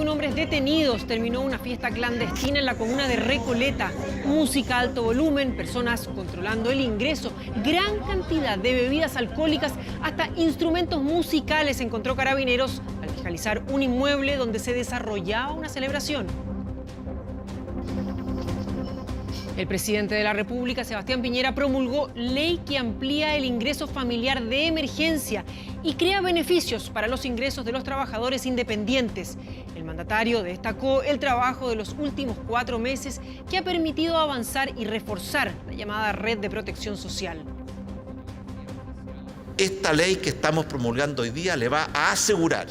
21 hombres detenidos. Terminó una fiesta clandestina en la comuna de Recoleta. Música a alto volumen, personas controlando el ingreso, gran cantidad de bebidas alcohólicas, hasta instrumentos musicales encontró Carabineros al fiscalizar un inmueble donde se desarrollaba una celebración. El presidente de la República, Sebastián Piñera, promulgó ley que amplía el ingreso familiar de emergencia y crea beneficios para los ingresos de los trabajadores independientes. El mandatario destacó el trabajo de los últimos 4 meses que ha permitido avanzar y reforzar la llamada red de protección social. Esta ley que estamos promulgando hoy día le va a asegurar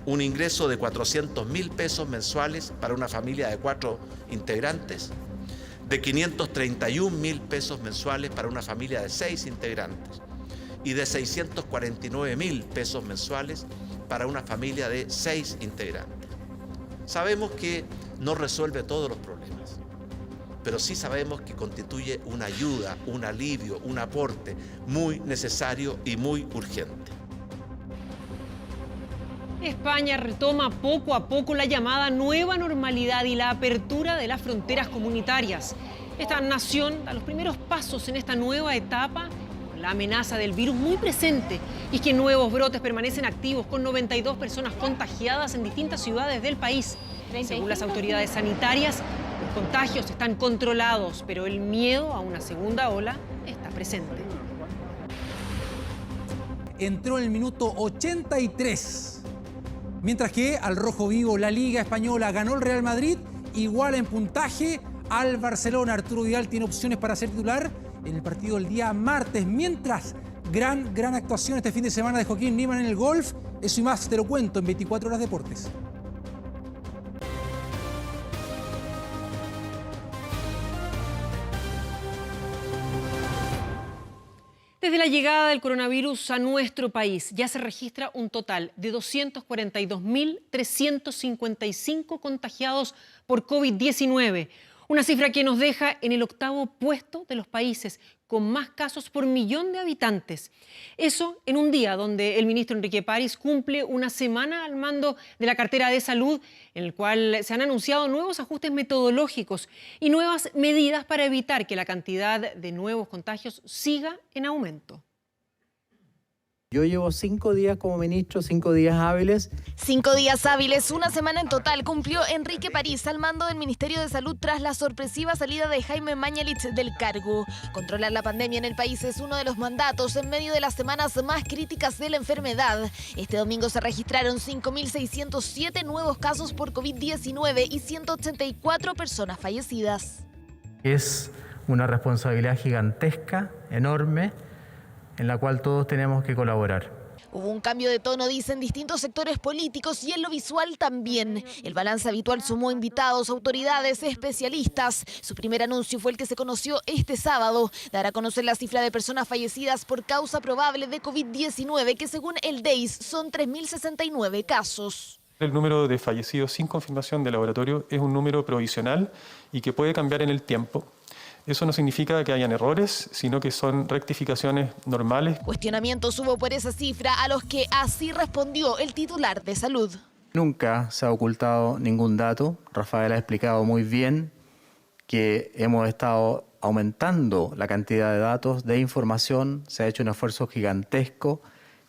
un ingreso de 400.000 pesos mensuales para una familia de 4 integrantes, de 531.000 pesos mensuales para una familia de 6 integrantes y de 649.000 pesos mensuales para una familia de 6 integrantes. Sabemos que no resuelve todos los problemas, pero sí sabemos que constituye una ayuda, un alivio, un aporte muy necesario y muy urgente. España retoma poco a poco la llamada nueva normalidad y la apertura de las fronteras comunitarias. Esta nación da los primeros pasos en esta nueva etapa con la amenaza del virus muy presente y que nuevos brotes permanecen activos con 92 personas contagiadas en distintas ciudades del país. Según las autoridades sanitarias, los contagios están controlados, pero el miedo a una segunda ola está presente. Entró en el minuto 83. Mientras que al rojo vivo la Liga Española ganó el Real Madrid, igual en puntaje al Barcelona. Arturo Vidal tiene opciones para ser titular en el partido del día martes. Mientras, gran actuación este fin de semana de Joaquín Niemann en el golf. Eso y más te lo cuento en 24 Horas Deportes. Desde la llegada del coronavirus a nuestro país, ya se registra un total de 242.355 contagiados por COVID-19, una cifra que nos deja en el 8º puesto de los países con más casos por millón de habitantes. Eso en un día donde el ministro Enrique París cumple una semana al mando de la cartera de salud, en el cual se han anunciado nuevos ajustes metodológicos y nuevas medidas para evitar que la cantidad de nuevos contagios siga en aumento. Yo llevo 5 días como ministro, 5 días hábiles. 5 días hábiles, una semana en total, cumplió Enrique París al mando del Ministerio de Salud tras la sorpresiva salida de Jaime Mañalich del cargo. Controlar la pandemia en el país es uno de los mandatos en medio de las semanas más críticas de la enfermedad. Este domingo se registraron 5.607 nuevos casos por COVID-19 y 184 personas fallecidas. Es una responsabilidad gigantesca, enorme, en la cual todos tenemos que colaborar. Hubo un cambio de tono, dicen distintos sectores políticos, y en lo visual también. El balance habitual sumó invitados, autoridades, especialistas. Su primer anuncio fue el que se conoció este sábado. Dará a conocer la cifra de personas fallecidas por causa probable de COVID-19, que según el DEIS son 3.069 casos. El número de fallecidos sin confirmación de laboratorio es un número provisional y que puede cambiar en el tiempo. Eso no significa que hayan errores, sino que son rectificaciones normales. Cuestionamientos hubo por esa cifra, a los que así respondió el titular de Salud. Nunca se ha ocultado ningún dato. Rafael ha explicado muy bien que hemos estado aumentando la cantidad de datos, de información. Se ha hecho un esfuerzo gigantesco.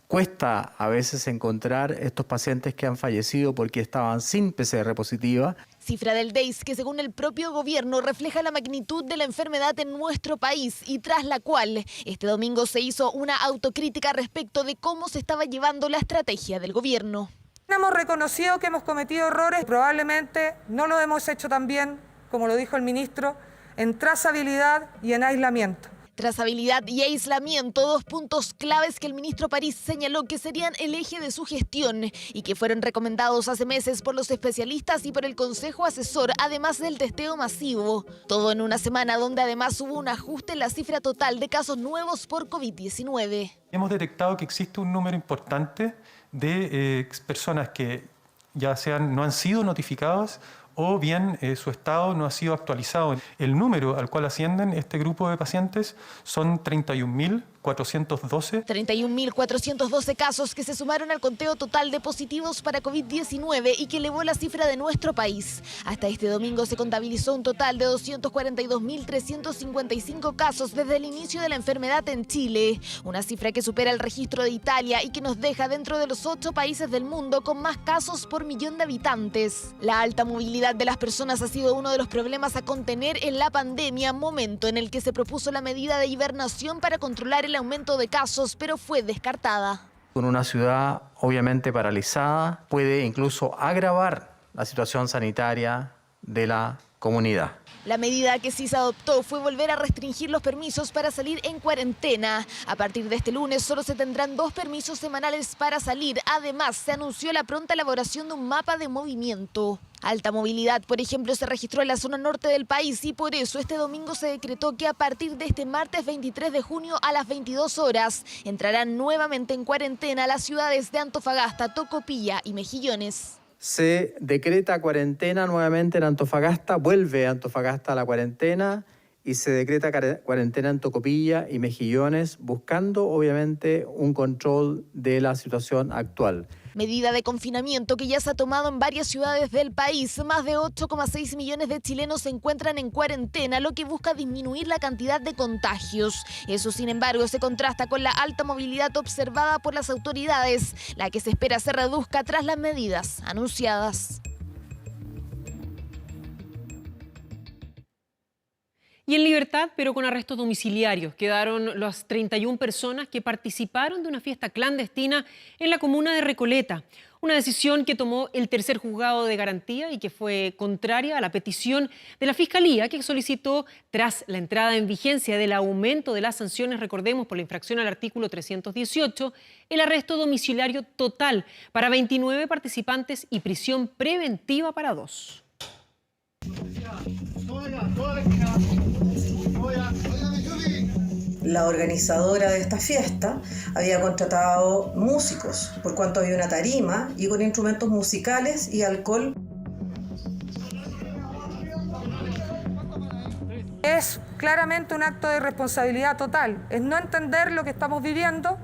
Cuesta a veces encontrar estos pacientes que han fallecido porque estaban sin PCR positiva. Cifra del DEIS que según el propio gobierno refleja la magnitud de la enfermedad en nuestro país y tras la cual este domingo se hizo una autocrítica respecto de cómo se estaba llevando la estrategia del gobierno. Hemos reconocido que hemos cometido errores, probablemente no lo hemos hecho tan bien, como lo dijo el ministro, en trazabilidad y en aislamiento. Trazabilidad y aislamiento, 2 puntos claves que el ministro París señaló que serían el eje de su gestión y que fueron recomendados hace meses por los especialistas y por el Consejo Asesor, además del testeo masivo. Todo en una semana donde además hubo un ajuste en la cifra total de casos nuevos por COVID-19. Hemos detectado que existe un número importante de personas que ya no han sido notificadas o bien su estado no ha sido actualizado. El número al cual ascienden este grupo de pacientes son 31.000 31.412. 31.412 casos que se sumaron al conteo total de positivos para COVID-19 y que elevó la cifra de nuestro país. Hasta este domingo se contabilizó un total de 242.355 casos desde el inicio de la enfermedad en Chile, una cifra que supera el registro de Italia y que nos deja dentro de los 8 países del mundo con más casos por millón de habitantes. La alta movilidad de las personas ha sido uno de los problemas a contener en la pandemia, momento en el que se propuso la medida de hibernación para controlar el aumento de casos, pero fue descartada. Con una ciudad obviamente paralizada, puede incluso agravar la situación sanitaria de la comunidad. La medida que sí se adoptó fue volver a restringir los permisos para salir en cuarentena. A partir de este lunes solo se tendrán 2 permisos semanales para salir. Además, se anunció la pronta elaboración de un mapa de movimiento. Alta movilidad, por ejemplo, se registró en la zona norte del país y por eso este domingo se decretó que a partir de este martes 23 de junio a las 22 horas entrarán nuevamente en cuarentena las ciudades de Antofagasta, Tocopilla y Mejillones. Se decreta cuarentena nuevamente en Antofagasta, vuelve Antofagasta a la cuarentena y se decreta cuarentena en Tocopilla y Mejillones, buscando obviamente un control de la situación actual. Medida de confinamiento que ya se ha tomado en varias ciudades del país. Más de 8,6 millones de chilenos se encuentran en cuarentena, lo que busca disminuir la cantidad de contagios. Eso, sin embargo, se contrasta con la alta movilidad observada por las autoridades, la que se espera se reduzca tras las medidas anunciadas. Y en libertad, pero con arrestos domiciliarios, quedaron las 31 personas que participaron de una fiesta clandestina en la comuna de Recoleta. Una decisión que tomó el tercer juzgado de garantía y que fue contraria a la petición de la Fiscalía, que solicitó, tras la entrada en vigencia del aumento de las sanciones, recordemos, por la infracción al artículo 318, el arresto domiciliario total para 29 participantes y prisión preventiva para 2. La organizadora de esta fiesta había contratado músicos, por cuanto había una tarima y con instrumentos musicales y alcohol. Es claramente un acto de responsabilidad total, es no entender lo que estamos viviendo.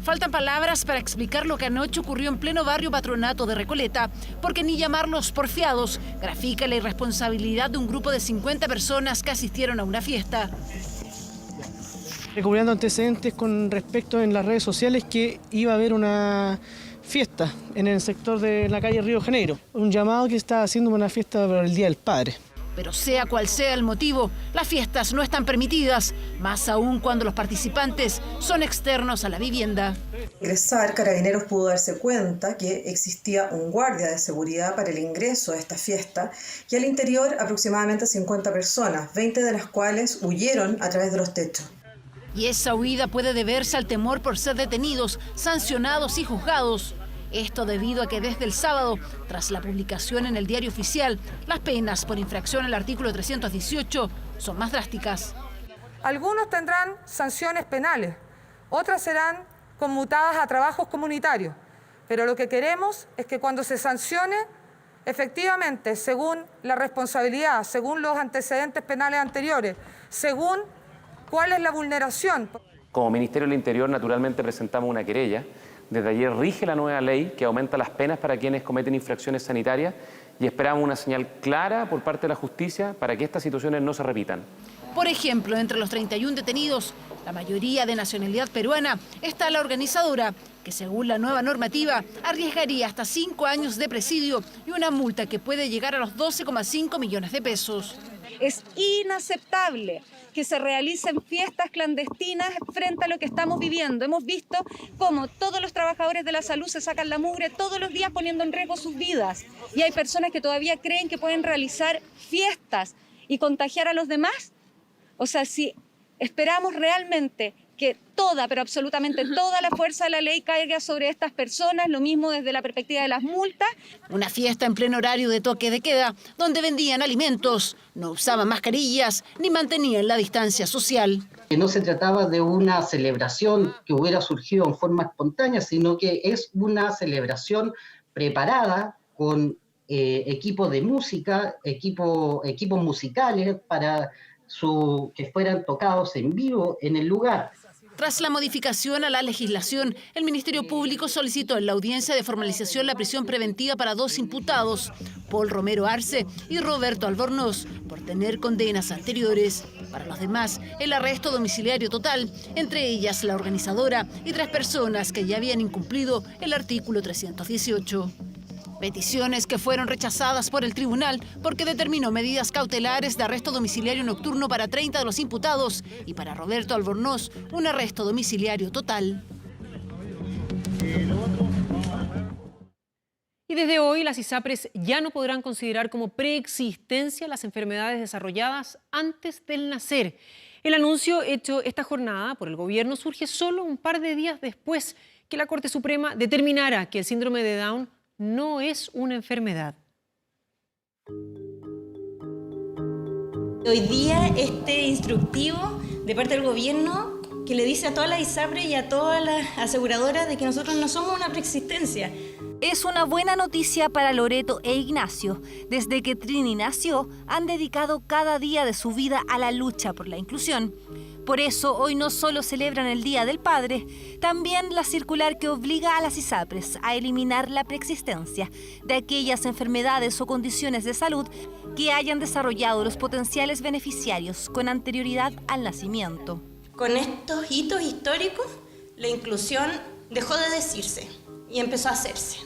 Faltan palabras para explicar lo que anoche ocurrió en pleno barrio Patronato de Recoleta, porque ni llamarlos porfiados grafica la irresponsabilidad de un grupo de 50 personas que asistieron a una fiesta. Recopilando antecedentes con respecto en las redes sociales que iba a haber una fiesta en el sector de la calle Río Janeiro. Un llamado que está haciendo una fiesta por el Día del Padre. Pero sea cual sea el motivo, las fiestas no están permitidas, más aún cuando los participantes son externos a la vivienda. Al ingresar, Carabineros pudo darse cuenta que existía un guardia de seguridad para el ingreso a esta fiesta y al interior aproximadamente 50 personas, 20 de las cuales huyeron a través de los techos. Y esa huida puede deberse al temor por ser detenidos, sancionados y juzgados. Esto debido a que desde el sábado, tras la publicación en el Diario Oficial, las penas por infracción al artículo 318 son más drásticas. Algunos tendrán sanciones penales, otras serán conmutadas a trabajos comunitarios, pero lo que queremos es que cuando se sancione, efectivamente, según la responsabilidad, según los antecedentes penales anteriores, según cuál es la vulneración. Como Ministerio del Interior, naturalmente presentamos una querella. Desde ayer rige la nueva ley que aumenta las penas para quienes cometen infracciones sanitarias y esperamos una señal clara por parte de la justicia para que estas situaciones no se repitan. Por ejemplo, entre los 31 detenidos, la mayoría de nacionalidad peruana, está la organizadora, que según la nueva normativa arriesgaría hasta 5 años de presidio y una multa que puede llegar a los 12,5 millones de pesos. Es inaceptable que se realicen fiestas clandestinas frente a lo que estamos viviendo. Hemos visto cómo todos los trabajadores de la salud se sacan la mugre todos los días poniendo en riesgo sus vidas. Y hay personas que todavía creen que pueden realizar fiestas y contagiar a los demás. O sea, si esperamos realmente que toda, pero absolutamente toda la fuerza de la ley caiga sobre estas personas, lo mismo desde la perspectiva de las multas. Una fiesta en pleno horario de toque de queda, donde vendían alimentos, no usaban mascarillas ni mantenían la distancia social. Que no se trataba de una celebración que hubiera surgido en forma espontánea, sino que es una celebración preparada con equipos de música, equipos musicales para que fueran tocados en vivo en el lugar. Tras la modificación a la legislación, el Ministerio Público solicitó en la audiencia de formalización la prisión preventiva para 2 imputados, Paul Romero Arce y Roberto Albornoz, por tener condenas anteriores. Para los demás, el arresto domiciliario total, entre ellas la organizadora y 3 personas que ya habían incumplido el artículo 318. Peticiones que fueron rechazadas por el tribunal porque determinó medidas cautelares de arresto domiciliario nocturno para 30 de los imputados y para Roberto Albornoz un arresto domiciliario total. Y desde hoy las ISAPRES ya no podrán considerar como preexistencia las enfermedades desarrolladas antes del nacer. El anuncio hecho esta jornada por el gobierno surge solo un par de días después que la Corte Suprema determinara que el síndrome de Down no es una enfermedad. Hoy día este instructivo de parte del gobierno que le dice a todas las ISAPRES y a todas las aseguradoras de que nosotros no somos una preexistencia. Es una buena noticia para Loreto e Ignacio. Desde que Trini nació, han dedicado cada día de su vida a la lucha por la inclusión. Por eso, hoy no solo celebran el Día del Padre, también la circular que obliga a las ISAPRES a eliminar la preexistencia de aquellas enfermedades o condiciones de salud que hayan desarrollado los potenciales beneficiarios con anterioridad al nacimiento. Con estos hitos históricos, la inclusión dejó de decirse y empezó a hacerse.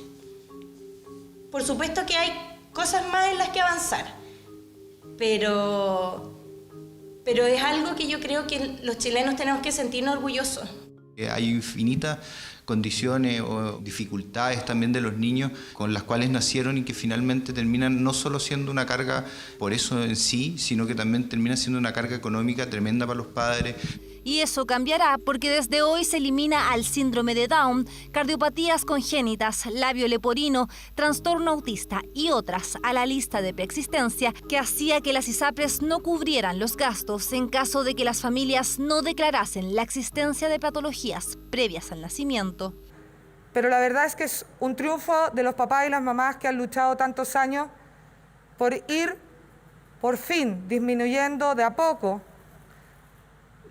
Por supuesto que hay cosas más en las que avanzar, pero es algo que yo creo que los chilenos tenemos que sentirnos orgullosos. Hay infinitas condiciones o dificultades también de los niños con las cuales nacieron y que finalmente terminan no solo siendo una carga por eso en sí, sino que también termina siendo una carga económica tremenda para los padres. Y eso cambiará porque desde hoy se elimina al síndrome de Down, cardiopatías congénitas, labio leporino, trastorno autista y otras a la lista de preexistencia que hacía que las ISAPRES no cubrieran los gastos en caso de que las familias no declarasen la existencia de patologías previas al nacimiento. Pero la verdad es que es un triunfo de los papás y las mamás que han luchado tantos años por ir, por fin, disminuyendo de a poco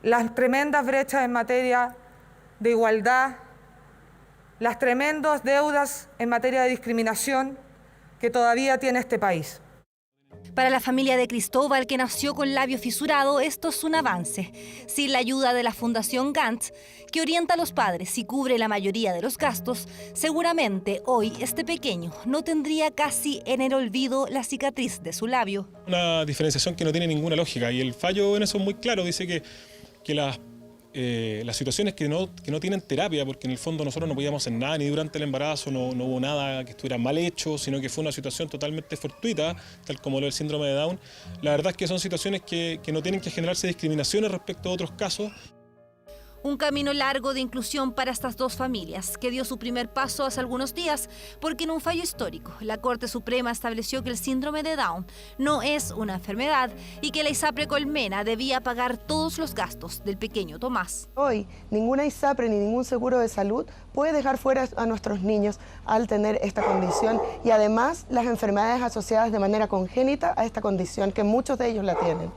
las tremendas brechas en materia de igualdad, las tremendas deudas en materia de discriminación que todavía tiene este país. Para la familia de Cristóbal, que nació con labio fisurado, esto es un avance. Sin la ayuda de la Fundación Gantz, que orienta a los padres y cubre la mayoría de los gastos, seguramente hoy este pequeño no tendría casi en el olvido la cicatriz de su labio. Una diferenciación que no tiene ninguna lógica y el fallo en eso es muy claro, dice que las situaciones que no tienen terapia, porque en el fondo nosotros no podíamos hacer nada, ni durante el embarazo no hubo nada que estuviera mal hecho, sino que fue una situación totalmente fortuita, tal como lo del síndrome de Down. La verdad es que son situaciones que no tienen que generarse discriminaciones respecto a otros casos. Un camino largo de inclusión para estas dos familias, que dio su primer paso hace algunos días, porque en un fallo histórico, la Corte Suprema estableció que el síndrome de Down no es una enfermedad y que la ISAPRE Colmena debía pagar todos los gastos del pequeño Tomás. Hoy, ninguna ISAPRE ni ningún seguro de salud puede dejar fuera a nuestros niños al tener esta condición y además las enfermedades asociadas de manera congénita a esta condición, que muchos de ellos la tienen.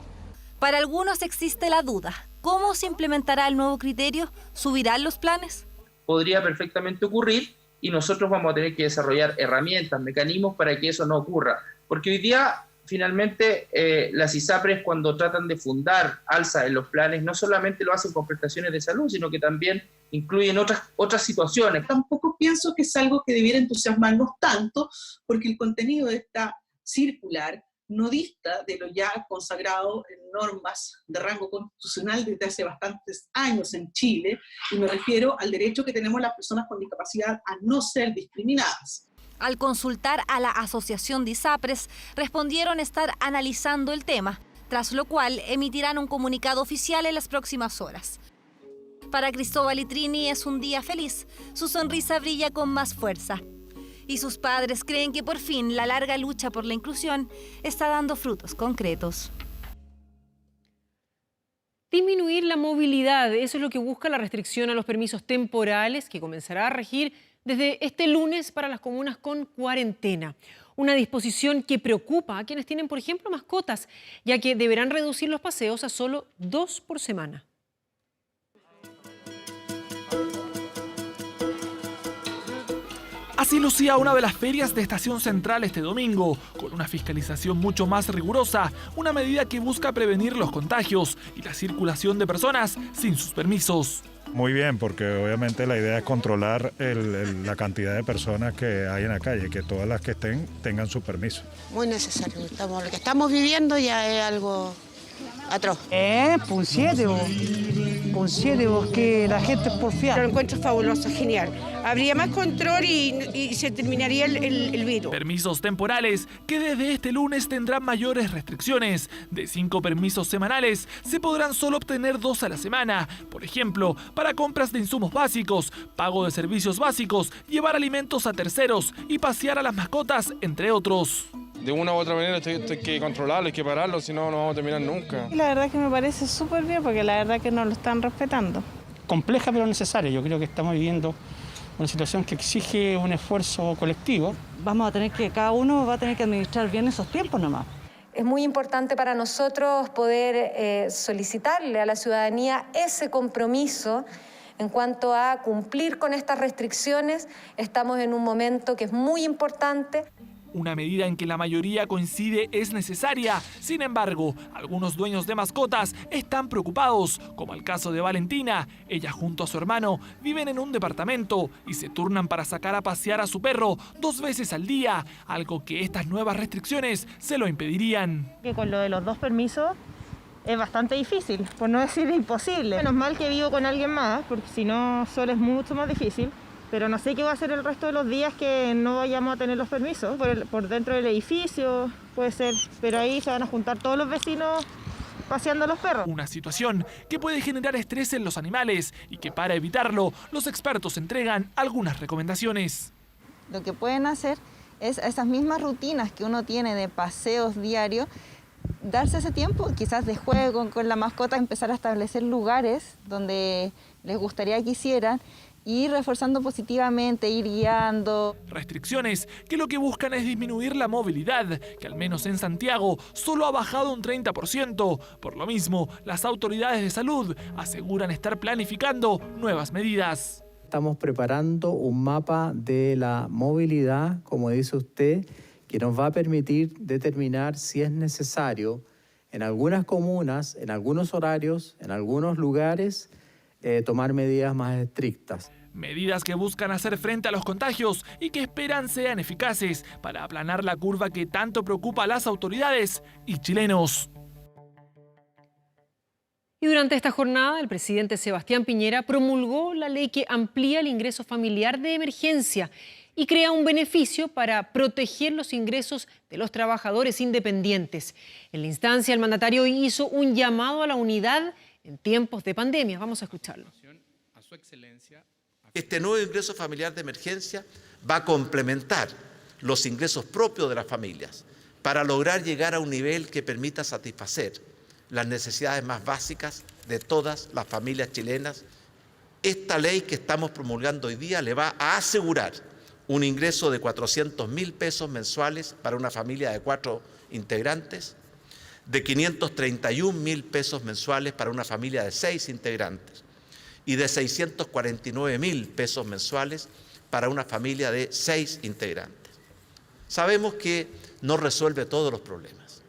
Para algunos existe la duda. ¿Cómo se implementará el nuevo criterio? ¿Subirán los planes? Podría perfectamente ocurrir y nosotros vamos a tener que desarrollar herramientas, mecanismos para que eso no ocurra. Porque hoy día, finalmente, las ISAPRES cuando tratan de fundar alza en los planes, no solamente lo hacen con prestaciones de salud, sino que también incluyen otras situaciones. Tampoco pienso que es algo que debiera entusiasmarnos tanto, porque el contenido de esta circular no dista de lo ya consagrado en normas de rango constitucional desde hace bastantes años en Chile, y me refiero al derecho que tenemos las personas con discapacidad a no ser discriminadas. Al consultar a la Asociación de ISAPRES, respondieron estar analizando el tema, tras lo cual emitirán un comunicado oficial en las próximas horas. Para Cristóbal y Trini es un día feliz, su sonrisa brilla con más fuerza. Y sus padres creen que por fin la larga lucha por la inclusión está dando frutos concretos. Disminuir la movilidad, eso es lo que busca la restricción a los permisos temporales que comenzará a regir desde este lunes para las comunas con cuarentena. Una disposición que preocupa a quienes tienen, por ejemplo, mascotas, ya que deberán reducir los paseos a solo 2 por semana. Así lucía una de las ferias de Estación Central este domingo, con una fiscalización mucho más rigurosa, una medida que busca prevenir los contagios y la circulación de personas sin sus permisos. Muy bien, porque obviamente la idea es controlar la cantidad de personas que hay en la calle, que todas las que estén tengan su permiso. Muy necesario. Lo que estamos viviendo ya es algo atroz. Un 7, que la gente es porfiada. Lo encuentro fabuloso, genial. Habría más control y se terminaría el virus. Permisos temporales que desde este lunes tendrán mayores restricciones. De 5 permisos semanales se podrán solo obtener 2 a la semana. Por ejemplo, para compras de insumos básicos, pago de servicios básicos, llevar alimentos a terceros y pasear a las mascotas, entre otros. De una u otra manera esto hay que controlarlo, hay que pararlo, si no, no vamos a terminar nunca. Y la verdad que me parece súper bien, porque la verdad que no lo están respetando. Compleja pero necesaria. Yo creo que estamos viviendo una situación que exige un esfuerzo colectivo. Cada uno va a tener que administrar bien esos tiempos nomás. Es muy importante para nosotros poder solicitarle a la ciudadanía ese compromiso en cuanto a cumplir con estas restricciones. Estamos en un momento que es muy importante. Una medida en que la mayoría coincide es necesaria. Sin embargo, algunos dueños de mascotas están preocupados, como el caso de Valentina. Ella junto a su hermano viven en un departamento y se turnan para sacar a pasear a su perro 2 veces al día, algo que estas nuevas restricciones se lo impedirían. Que con lo de los 2 permisos es bastante difícil, por no decir imposible. Menos mal que vivo con alguien más, porque si no, solo es mucho más difícil. Pero no sé qué va a hacer el resto de los días que no vayamos a tener los permisos. Por dentro del edificio, puede ser. Pero ahí se van a juntar todos los vecinos paseando a los perros. Una situación que puede generar estrés en los animales y que para evitarlo, los expertos entregan algunas recomendaciones. Lo que pueden hacer es esas mismas rutinas que uno tiene de paseos diarios, darse ese tiempo, quizás de juego con la mascota, empezar a establecer lugares donde les gustaría que hicieran, ir reforzando positivamente, ir guiando. Restricciones que lo que buscan es disminuir la movilidad, que al menos en Santiago solo ha bajado un 30%. Por lo mismo, las autoridades de salud aseguran estar planificando nuevas medidas. Estamos preparando un mapa de la movilidad, como dice usted, que nos va a permitir determinar si es necesario en algunas comunas, en algunos horarios, en algunos lugares, tomar medidas más estrictas. Medidas que buscan hacer frente a los contagios y que esperan sean eficaces para aplanar la curva que tanto preocupa a las autoridades y chilenos. Y durante esta jornada, el presidente Sebastián Piñera promulgó la ley que amplía el ingreso familiar de emergencia y crea un beneficio para proteger los ingresos de los trabajadores independientes. En la instancia, el mandatario hizo un llamado a la unidad en tiempos de pandemia. Vamos a escucharlo. Este nuevo ingreso familiar de emergencia va a complementar los ingresos propios de las familias para lograr llegar a un nivel que permita satisfacer las necesidades más básicas de todas las familias chilenas. Esta ley que estamos promulgando hoy día le va a asegurar un ingreso de 400.000 pesos mensuales para una familia de 4 integrantes, de 531.000 pesos mensuales para una familia de 6 integrantes y de 649.000 pesos mensuales para una familia de 6 integrantes. Sabemos que no resuelve todos los problemas,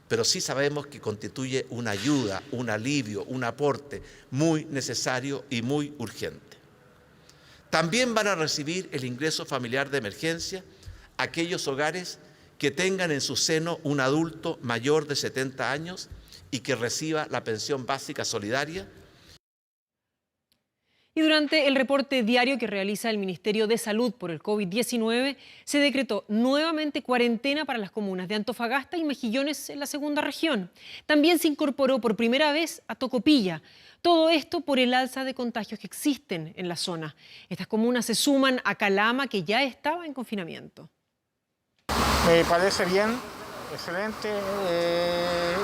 pero sí sabemos que constituye una ayuda, un alivio, un aporte muy necesario y muy urgente. También van a recibir el ingreso familiar de emergencia aquellos hogares que tengan en su seno un adulto mayor de 70 años y que reciba la pensión básica solidaria. Y durante el reporte diario que realiza el Ministerio de Salud por el COVID-19, se decretó nuevamente cuarentena para las comunas de Antofagasta y Mejillones en la segunda región. También se incorporó por primera vez a Tocopilla. Todo esto por el alza de contagios que existen en la zona. Estas comunas se suman a Calama, que ya estaba en confinamiento. Me parece bien, excelente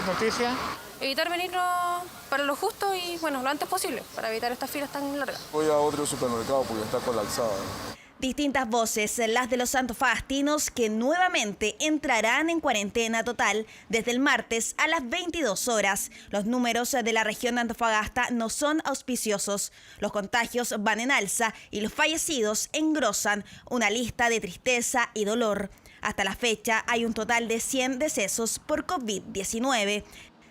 noticia. Evitar venirnos para lo justo y bueno, lo antes posible, para evitar estas filas tan largas. Voy a otro supermercado porque está colapsado. Distintas voces, las de los antofagastinos que nuevamente entrarán en cuarentena total desde el martes a las 22 horas. Los números de la región de Antofagasta no son auspiciosos. Los contagios van en alza y los fallecidos engrosan una lista de tristeza y dolor. Hasta la fecha hay un total de 100 decesos por COVID-19.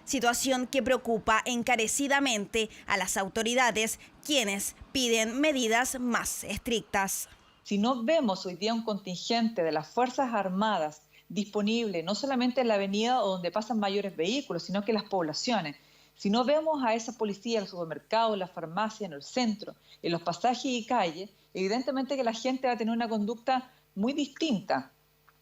Situación que preocupa encarecidamente a las autoridades, quienes piden medidas más estrictas. Si no vemos hoy día un contingente de las Fuerzas Armadas disponible, no solamente en la avenida o donde pasan mayores vehículos, sino que en las poblaciones, si no vemos a esa policía en el supermercado, en la farmacia, en el centro, en los pasajes y calles, evidentemente que la gente va a tener una conducta muy distinta.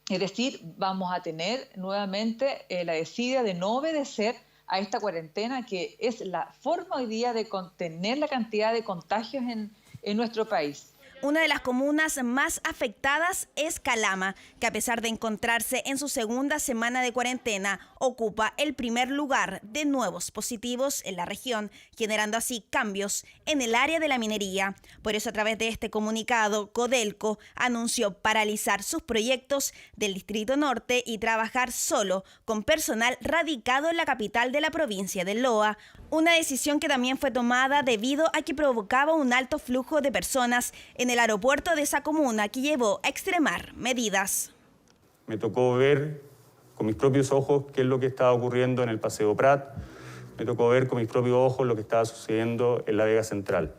Es decir, vamos a tener nuevamente la desidia de no obedecer a esta cuarentena, que es la forma hoy día de contener la cantidad de contagios en nuestro país. Una de las comunas más afectadas es Calama, que a pesar de encontrarse en su segunda semana de cuarentena, ocupa el primer lugar de nuevos positivos en la región, generando así cambios en el área de la minería. Por eso, a través de este comunicado, Codelco anunció paralizar sus proyectos del Distrito Norte y trabajar solo con personal radicado en la capital de la provincia de Loa. Una decisión que también fue tomada debido a que provocaba un alto flujo de personas en el aeropuerto de esa comuna, que llevó a extremar medidas. Me tocó ver con mis propios ojos qué es lo que estaba ocurriendo en el Paseo Prat. Me tocó ver con mis propios ojos lo que estaba sucediendo en la Vega Central.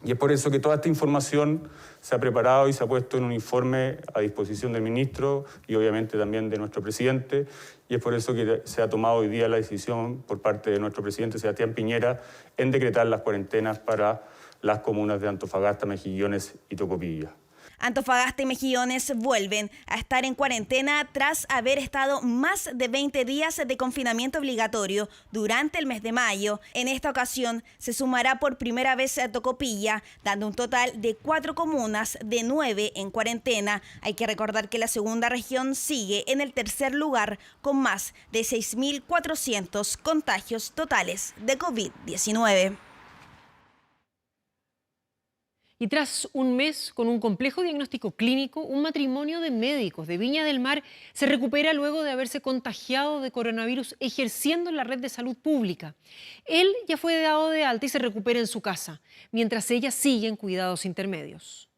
Y es por eso que toda esta información se ha preparado y se ha puesto en un informe a disposición del ministro y obviamente también de nuestro presidente. Y es por eso que se ha tomado hoy día la decisión por parte de nuestro presidente Sebastián Piñera en decretar las cuarentenas para las comunas de Antofagasta, Mejillones y Tocopilla. Antofagasta y Mejillones vuelven a estar en cuarentena tras haber estado más de 20 días de confinamiento obligatorio durante el mes de mayo. En esta ocasión se sumará por primera vez a Tocopilla, dando un total de 4 comunas de 9 en cuarentena. Hay que recordar que la segunda región sigue en el tercer lugar con más de 6.400 contagios totales de COVID-19. Y tras un mes con un complejo diagnóstico clínico, un matrimonio de médicos de Viña del Mar se recupera luego de haberse contagiado de coronavirus ejerciendo en la red de salud pública. Él ya fue dado de alta y se recupera en su casa, mientras ella sigue en cuidados intermedios.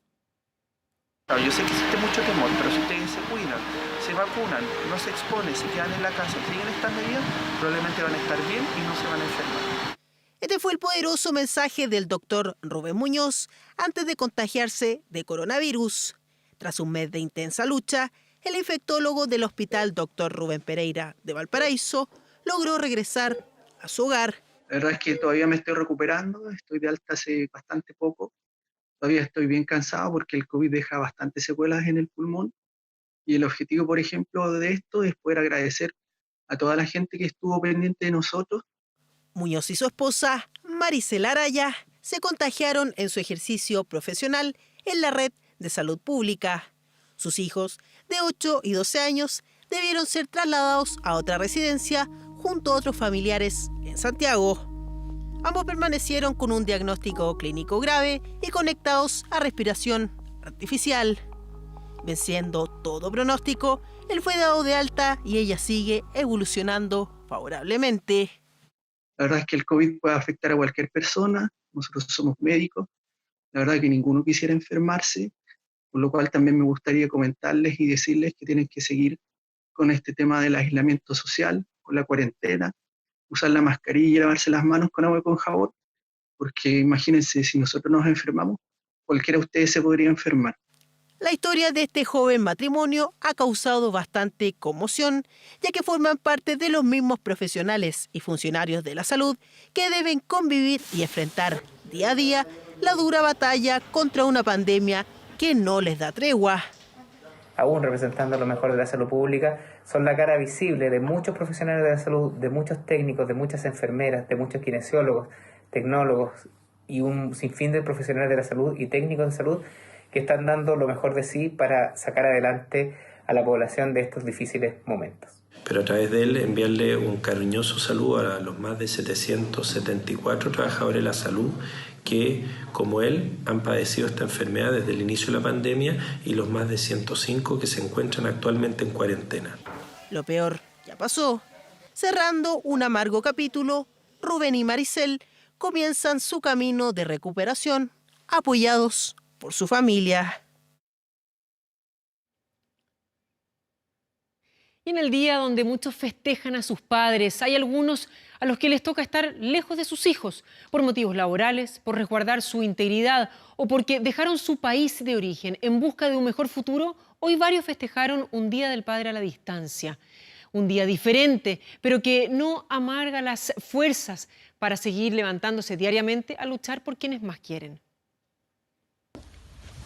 Yo sé que existe mucho temor, pero si ustedes se cuidan, se vacunan, no se exponen, se quedan en la casa, siguen estas medidas, probablemente van a estar bien y no se van a enfermar. Este fue el poderoso mensaje del doctor Rubén Muñoz antes de contagiarse de coronavirus. Tras un mes de intensa lucha, el infectólogo del hospital Dr. Rubén Pereira de Valparaíso logró regresar a su hogar. La verdad es que todavía me estoy recuperando, estoy de alta hace bastante poco. Todavía estoy bien cansado porque el COVID deja bastantes secuelas en el pulmón. Y el objetivo, por ejemplo, de esto es poder agradecer a toda la gente que estuvo pendiente de nosotros. Muñoz y su esposa, Maricela Araya, se contagiaron en su ejercicio profesional en la red de salud pública. Sus hijos, de 8 y 12 años, debieron ser trasladados a otra residencia junto a otros familiares en Santiago. Ambos permanecieron con un diagnóstico clínico grave y conectados a respiración artificial. Venciendo todo pronóstico, él fue dado de alta y ella sigue evolucionando favorablemente. La verdad es que el COVID puede afectar a cualquier persona, nosotros somos médicos, la verdad es que ninguno quisiera enfermarse, por lo cual también me gustaría comentarles y decirles que tienen que seguir con este tema del aislamiento social, con la cuarentena, usar la mascarilla y lavarse las manos con agua y con jabón, porque imagínense, si nosotros nos enfermamos, cualquiera de ustedes se podría enfermar. La historia de este joven matrimonio ha causado bastante conmoción, ya que forman parte de los mismos profesionales y funcionarios de la salud que deben convivir y enfrentar día a día la dura batalla contra una pandemia que no les da tregua. Aún representando lo mejor de la salud pública, son la cara visible de muchos profesionales de la salud, de muchos técnicos, de muchas enfermeras, de muchos kinesiólogos, tecnólogos y un sinfín de profesionales de la salud y técnicos de salud que están dando lo mejor de sí para sacar adelante a la población de estos difíciles momentos. Pero a través de él enviarle un cariñoso saludo a los más de 774 trabajadores de la salud que, como él, han padecido esta enfermedad desde el inicio de la pandemia y los más de 105 que se encuentran actualmente en cuarentena. Lo peor ya pasó. Cerrando un amargo capítulo, Rubén y Maricel comienzan su camino de recuperación, apoyados por su familia. Y en el día donde muchos festejan a sus padres, hay algunos a los que les toca estar lejos de sus hijos, por motivos laborales, por resguardar su integridad o porque dejaron su país de origen en busca de un mejor futuro. Hoy varios festejaron un Día del Padre a la distancia. Un día diferente, pero que no amarga las fuerzas para seguir levantándose diariamente a luchar por quienes más quieren.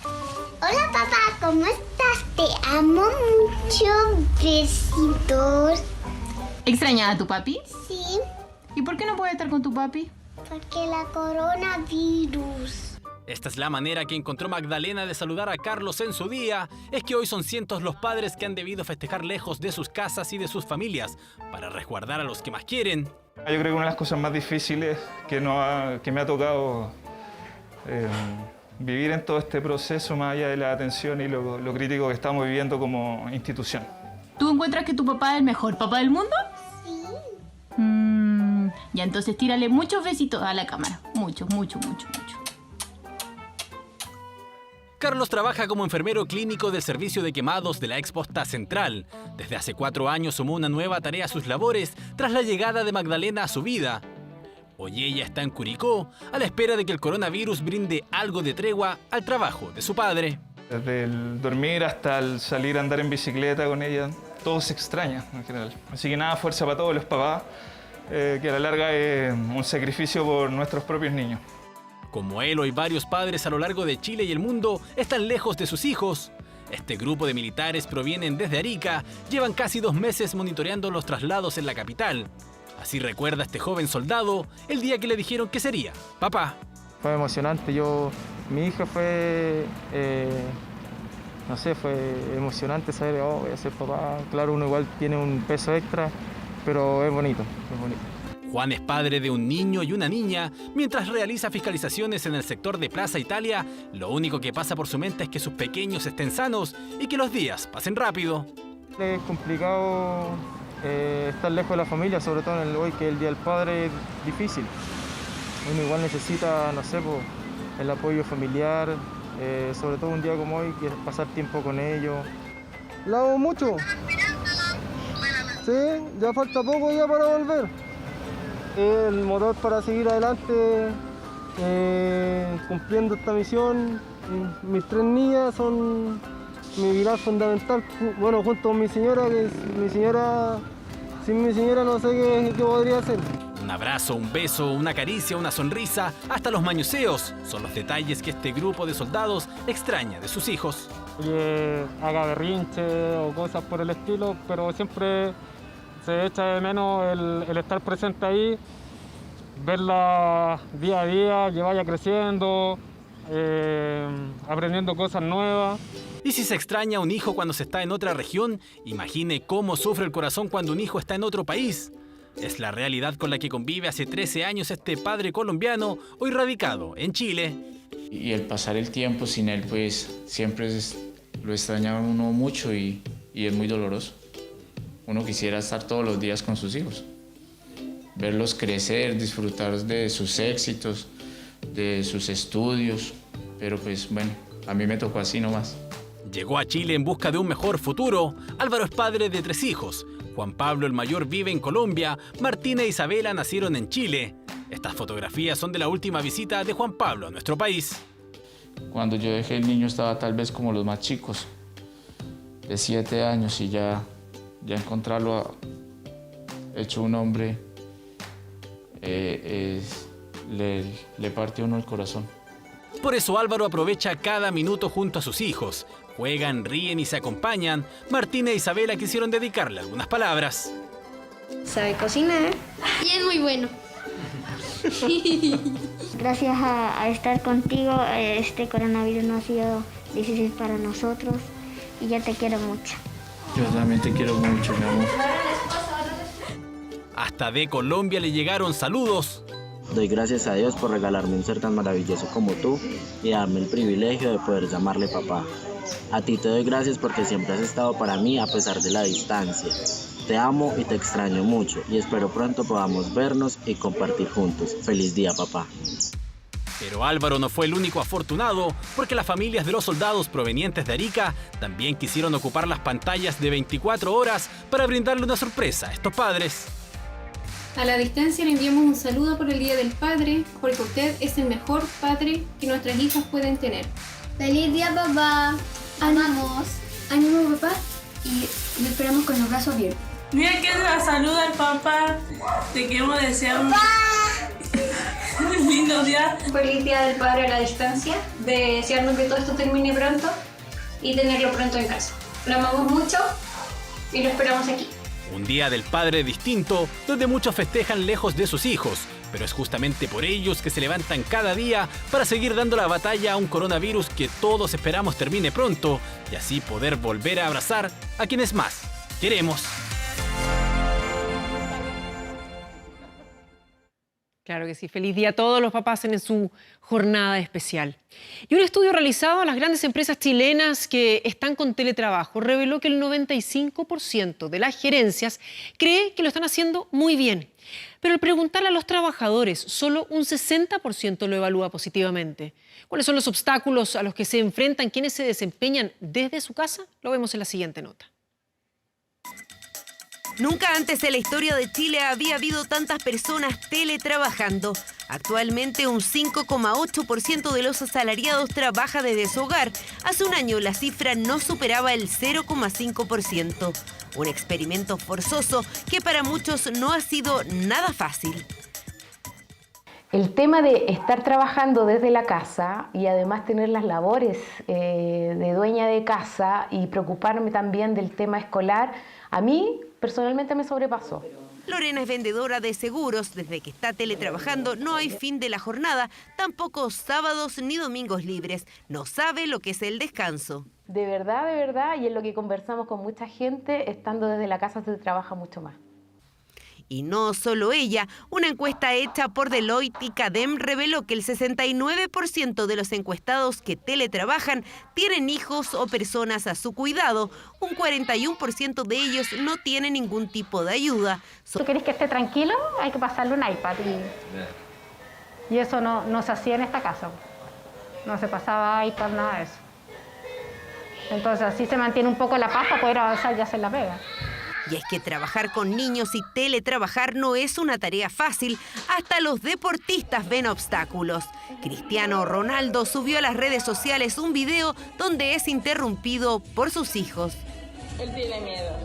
Hola papá, ¿cómo estás? Te amo mucho. Besitos. ¿Extrañas a tu papi? Sí. ¿Y por qué no puedes estar con tu papi? Porque la coronavirus. Esta es la manera que encontró Magdalena de saludar a Carlos en su día. Es que hoy son cientos los padres que han debido festejar lejos de sus casas y de sus familias para resguardar a los que más quieren. Yo creo que una de las cosas más difíciles que me ha tocado vivir en todo este proceso, más allá de la atención y lo crítico que estamos viviendo como institución. ¿Tú encuentras que tu papá es el mejor papá del mundo? Sí. Ya, entonces tírale muchos besitos a la cámara. Muchos. Carlos trabaja como enfermero clínico del servicio de quemados de la Exposta Central. Desde hace 4 años sumó una nueva tarea a sus labores tras la llegada de Magdalena a su vida. Hoy ella está en Curicó, a la espera de que el coronavirus brinde algo de tregua al trabajo de su padre. Desde el dormir hasta el salir a andar en bicicleta con ella, todo se extraña en general. Así que nada, fuerza para todos los papás, que a la larga es un sacrificio por nuestros propios niños. Como él, hoy varios padres a lo largo de Chile y el mundo están lejos de sus hijos. Este grupo de militares provienen desde Arica, llevan casi 2 meses monitoreando los traslados en la capital. Así recuerda este joven soldado el día que le dijeron que sería papá. Fue emocionante, mi hija fue, fue emocionante saber, voy a ser papá. Claro, uno igual tiene un peso extra, pero es bonito. Juan es padre de un niño y una niña. Mientras realiza fiscalizaciones en el sector de Plaza Italia, lo único que pasa por su mente es que sus pequeños estén sanos y que los días pasen rápido. Es complicado estar lejos de la familia, sobre todo hoy que el Día del Padre es difícil. Uno igual necesita, el apoyo familiar, sobre todo un día como hoy, que es pasar tiempo con ellos. La amo mucho. Sí, ya falta poco ya para volver. El motor para seguir adelante, cumpliendo esta misión. Mis 3 niñas son mi pilar fundamental, bueno, junto con mi señora, sin mi señora no sé qué podría hacer. Un abrazo, un beso, una caricia, una sonrisa, hasta los mañuseos son los detalles que este grupo de soldados extraña de sus hijos. Que haga berrinche o cosas por el estilo, pero siempre se echa de menos el estar presente ahí, verla día a día, que vaya creciendo, aprendiendo cosas nuevas. Y si se extraña a un hijo cuando se está en otra región, imagine cómo sufre el corazón cuando un hijo está en otro país. Es la realidad con la que convive hace 13 años este padre colombiano, hoy radicado en Chile. Y el pasar el tiempo sin él, pues siempre lo extraña uno mucho y es muy doloroso. Uno quisiera estar todos los días con sus hijos, verlos crecer, disfrutar de sus éxitos, de sus estudios, pero pues bueno, a mí me tocó así nomás. Llegó a Chile en busca de un mejor futuro. Álvaro es padre de 3 hijos. Juan Pablo, el mayor, vive en Colombia. Martina e Isabela nacieron en Chile. Estas fotografías son de la última visita de Juan Pablo a nuestro país. Cuando yo dejé el niño estaba tal vez como los más chicos, de 7 años, y ya encontrarlo hecho un hombre, le parte a uno el corazón. Por eso Álvaro aprovecha cada minuto junto a sus hijos. Juegan, ríen y se acompañan. Martina e Isabela quisieron dedicarle algunas palabras. Sabe cocinar y es muy bueno. Gracias a estar contigo, este coronavirus no ha sido difícil para nosotros y ya te quiero mucho. Yo también te quiero mucho, mi amor. Hasta de Colombia le llegaron saludos. Doy gracias a Dios por regalarme un ser tan maravilloso como tú y darme el privilegio de poder llamarle papá. A ti te doy gracias porque siempre has estado para mí a pesar de la distancia. Te amo y te extraño mucho y espero pronto podamos vernos y compartir juntos. Feliz día, papá. Pero Álvaro no fue el único afortunado, porque las familias de los soldados provenientes de Arica también quisieron ocupar las pantallas de 24 horas para brindarle una sorpresa a estos padres. A la distancia le enviamos un saludo por el Día del Padre, porque usted es el mejor padre que nuestras hijas pueden tener. ¡Feliz día, papá! ¡Amamos! ¡Ánimo, papá! Y lo esperamos con los brazos abiertos. Mira que la saluda al papá. Te queremos desear un lindo día. Feliz Día del Padre a la distancia. Desearnos que todo esto termine pronto y tenerlo pronto en casa. Lo amamos mucho y lo esperamos aquí. Un Día del Padre distinto, donde muchos festejan lejos de sus hijos, pero es justamente por ellos que se levantan cada día para seguir dando la batalla a un coronavirus que todos esperamos termine pronto y así poder volver a abrazar a quienes más queremos. Claro que sí. Feliz día a todos los papás en su jornada especial. Y un estudio realizado a las grandes empresas chilenas que están con teletrabajo reveló que el 95% de las gerencias cree que lo están haciendo muy bien. Pero al preguntarle a los trabajadores, solo un 60% lo evalúa positivamente. ¿Cuáles son los obstáculos a los que se enfrentan quienes se desempeñan desde su casa? Lo vemos en la siguiente nota. Nunca antes en la historia de Chile había habido tantas personas teletrabajando. Actualmente un 5,8% de los asalariados trabaja desde su hogar. Hace un año la cifra no superaba el 0,5%. Un experimento forzoso que para muchos no ha sido nada fácil. El tema de estar trabajando desde la casa y además tener las labores de dueña de casa y preocuparme también del tema escolar, a mí personalmente me sobrepasó. Lorena es vendedora de seguros. Desde que está teletrabajando no hay fin de la jornada, tampoco sábados ni domingos libres. No sabe lo que es el descanso. De verdad, y es lo que conversamos con mucha gente, estando desde la casa se trabaja mucho más. Y no solo ella, una encuesta hecha por Deloitte y Cadem reveló que el 69% de los encuestados que teletrabajan tienen hijos o personas a su cuidado. Un 41% de ellos no tienen ningún tipo de ayuda. ¿Tú querés que esté tranquilo? Hay que pasarle un iPad. Y eso no se hacía en esta casa. No se pasaba iPad, nada de eso. Entonces así se mantiene un poco la paz para poder avanzar y hacer la pega. Y es que trabajar con niños y teletrabajar no es una tarea fácil. Hasta los deportistas ven obstáculos. Cristiano Ronaldo subió a las redes sociales un video donde es interrumpido por sus hijos. Él tiene miedo.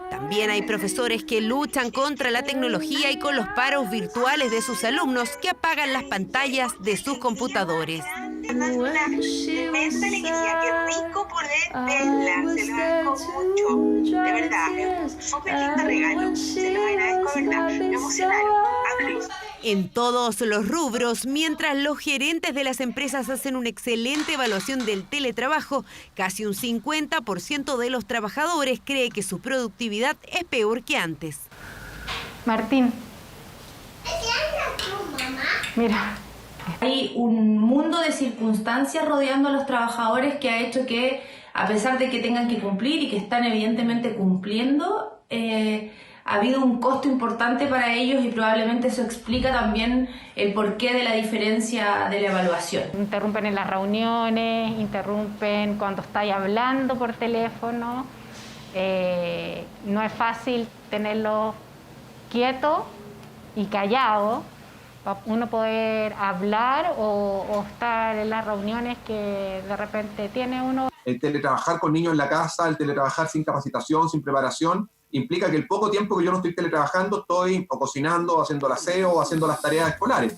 También hay profesores que luchan contra la tecnología y con los paros virtuales de sus alumnos que apagan las pantallas de sus computadores. Es una inmensa alegría, qué rico poder verla, se lo agradezco mucho, de verdad, es un súper lindo regalo, se lo agradezco, de verdad, me emocionaron, háblanos. En todos los rubros, mientras los gerentes de las empresas hacen una excelente evaluación del teletrabajo, casi un 50% de los trabajadores cree que su productividad es peor que antes. Martín. Mira. Hay un mundo de circunstancias rodeando a los trabajadores que ha hecho que, a pesar de que tengan que cumplir y que están evidentemente cumpliendo, ha habido un costo importante para ellos y probablemente eso explica también el porqué de la diferencia de la evaluación. Interrumpen en las reuniones, interrumpen cuando estáis hablando por teléfono. No es fácil tenerlo quieto y callado para uno poder hablar o estar en las reuniones que de repente tiene uno. El teletrabajar con niños en la casa, el teletrabajar sin capacitación, sin preparación, implica que el poco tiempo que yo no estoy teletrabajando estoy o cocinando, o haciendo el aseo, o haciendo las tareas escolares.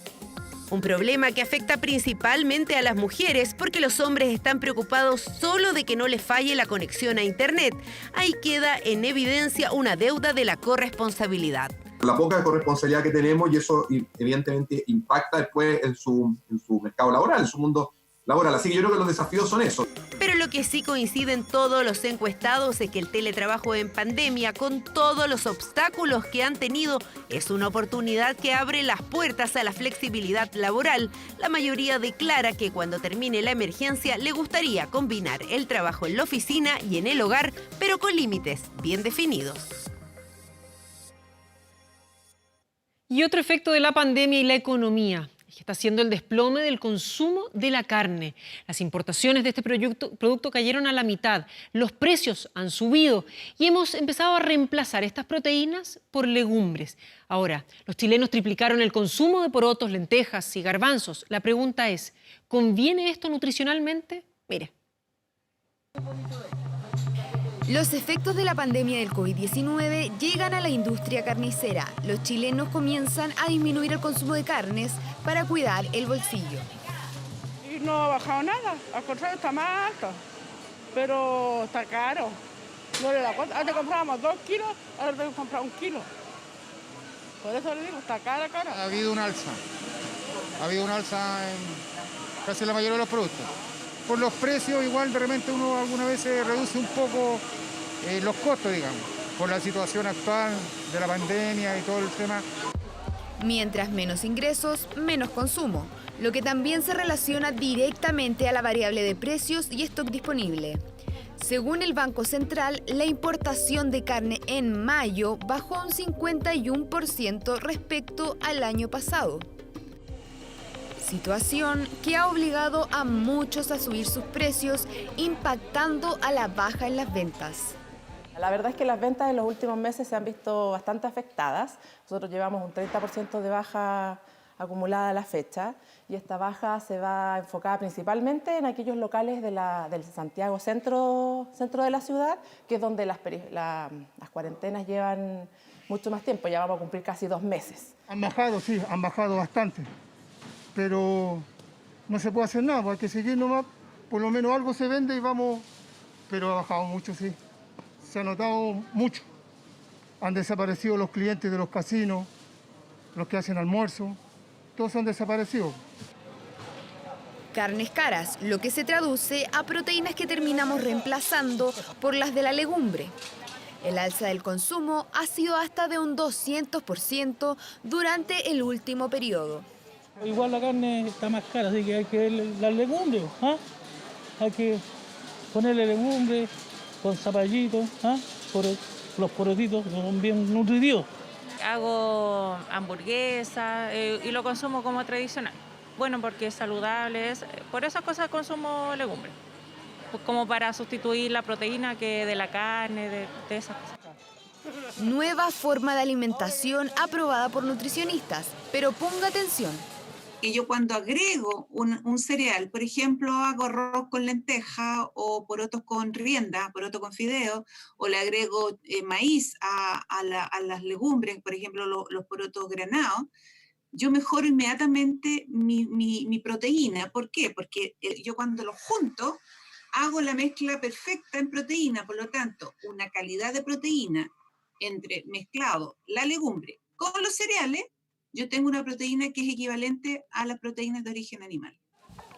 Un problema que afecta principalmente a las mujeres porque los hombres están preocupados solo de que no les falle la conexión a Internet. Ahí queda en evidencia una deuda de la corresponsabilidad. La poca corresponsabilidad que tenemos, y eso evidentemente impacta después en su mercado laboral, en su mundo laboral. Así que yo creo que los desafíos son esos. Pero lo que sí coinciden todos los encuestados es que el teletrabajo en pandemia, con todos los obstáculos que han tenido, es una oportunidad que abre las puertas a la flexibilidad laboral. La mayoría declara que cuando termine la emergencia le gustaría combinar el trabajo en la oficina y en el hogar, pero con límites bien definidos. Y otro efecto de la pandemia y la economía es que está siendo el desplome del consumo de la carne. Las importaciones de este producto cayeron a la mitad, los precios han subido y hemos empezado a reemplazar estas proteínas por legumbres. Ahora, los chilenos triplicaron el consumo de porotos, lentejas y garbanzos. La pregunta es, ¿conviene esto nutricionalmente? Mire. Los efectos de la pandemia del COVID-19 llegan a la industria carnicera. Los chilenos comienzan a disminuir el consumo de carnes para cuidar el bolsillo. Y no ha bajado nada, al contrario está más alto, pero está caro. No le da cuenta. Antes comprábamos 2 kilos, ahora tengo que comprar 1 kilo. Por eso le digo, está cara. Ha habido un alza. Ha habido un alza en casi la mayoría de los productos. Por los precios, igual de repente uno alguna vez se reduce un poco los costos, digamos, por la situación actual de la pandemia y todo el tema. Mientras menos ingresos, menos consumo, lo que también se relaciona directamente a la variable de precios y stock disponible. Según el Banco Central, la importación de carne en mayo bajó un 51% respecto al año pasado. Situación que ha obligado a muchos a subir sus precios, impactando a la baja en las ventas. La verdad es que las ventas en los últimos meses se han visto bastante afectadas. Nosotros llevamos un 30% de baja acumulada a la fecha y esta baja se va enfocada principalmente en aquellos locales del Santiago centro de la ciudad, que es donde las cuarentenas llevan mucho más tiempo, ya vamos a cumplir casi 2 meses. Han bajado, sí, han bajado bastante. Pero no se puede hacer nada, hay que seguir nomás, por lo menos algo se vende y vamos, pero ha bajado mucho, sí, se ha notado mucho. Han desaparecido los clientes de los casinos, los que hacen almuerzo, todos han desaparecido. Carnes caras, lo que se traduce a proteínas que terminamos reemplazando por las de la legumbre. El alza del consumo ha sido hasta de un 200% durante el último periodo. Igual la carne está más cara, así que hay que ver las legumbres, ¿ah? Hay que ponerle legumbres con zapallitos, ¿ah? Por los porotitos que son bien nutritivos. Hago hamburguesas y lo consumo como tradicional. Bueno, porque es saludable, por esas cosas consumo legumbres, como para sustituir la proteína que de la carne, de esas cosas. Nueva forma de alimentación aprobada por nutricionistas, pero ponga atención. Y yo cuando agrego un cereal, por ejemplo, hago arroz con lenteja o porotos con rienda, poroto con fideo, o le agrego maíz a las legumbres, por ejemplo, los porotos granados, yo mejoro inmediatamente mi proteína. ¿Por qué? Porque yo cuando los junto, hago la mezcla perfecta en proteína, por lo tanto, una calidad de proteína entre mezclado la legumbre con los cereales, yo tengo una proteína que es equivalente a las proteínas de origen animal.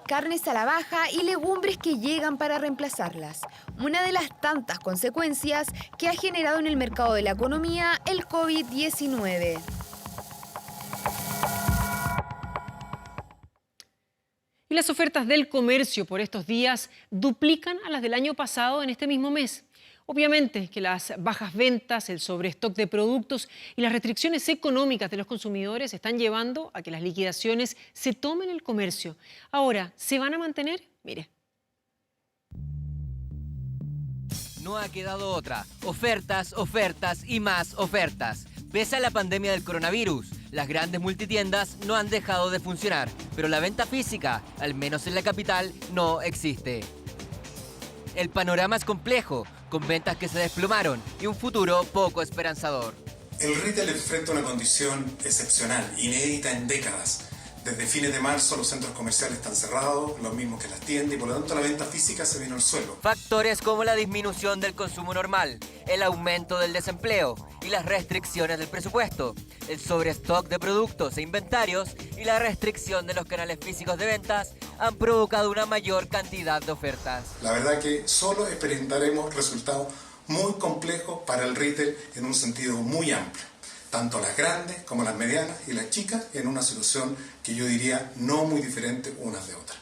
Carnes a la baja y legumbres que llegan para reemplazarlas. Una de las tantas consecuencias que ha generado en el mercado de la economía el COVID-19. Y las ofertas del comercio por estos días duplican a las del año pasado en este mismo mes. Obviamente que las bajas ventas, el sobrestock de productos y las restricciones económicas de los consumidores están llevando a que las liquidaciones se tomen el comercio. Ahora, ¿se van a mantener? Mire. No ha quedado otra. Ofertas, ofertas y más ofertas. Pese a la pandemia del coronavirus, las grandes multitiendas no han dejado de funcionar, pero la venta física, al menos en la capital, no existe. El panorama es complejo, con ventas que se desplomaron y un futuro poco esperanzador. El retail enfrenta una condición excepcional, inédita en décadas. Desde fines de marzo los centros comerciales están cerrados, los mismos que las tiendas, y por lo tanto la venta física se vino al suelo. Factores como la disminución del consumo normal, el aumento del desempleo y las restricciones del presupuesto, el sobrestock de productos e inventarios y la restricción de los canales físicos de ventas han provocado una mayor cantidad de ofertas. La verdad que solo experimentaremos resultados muy complejos para el retail en un sentido muy amplio. Tanto las grandes como las medianas y las chicas en una situación que yo diría no muy diferente unas de otras.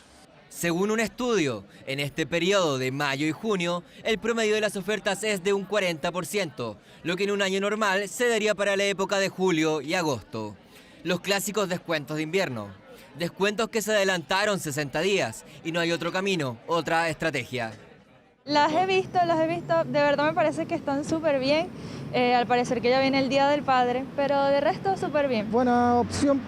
Según un estudio, en este periodo de mayo y junio, el promedio de las ofertas es de un 40%, lo que en un año normal se daría para la época de julio y agosto. Los clásicos descuentos de invierno, descuentos que se adelantaron 60 días y no hay otro camino, otra estrategia. Las he visto, de verdad me parece que están súper bien, al parecer que ya viene el Día del Padre, pero de resto súper bien. Buena opción,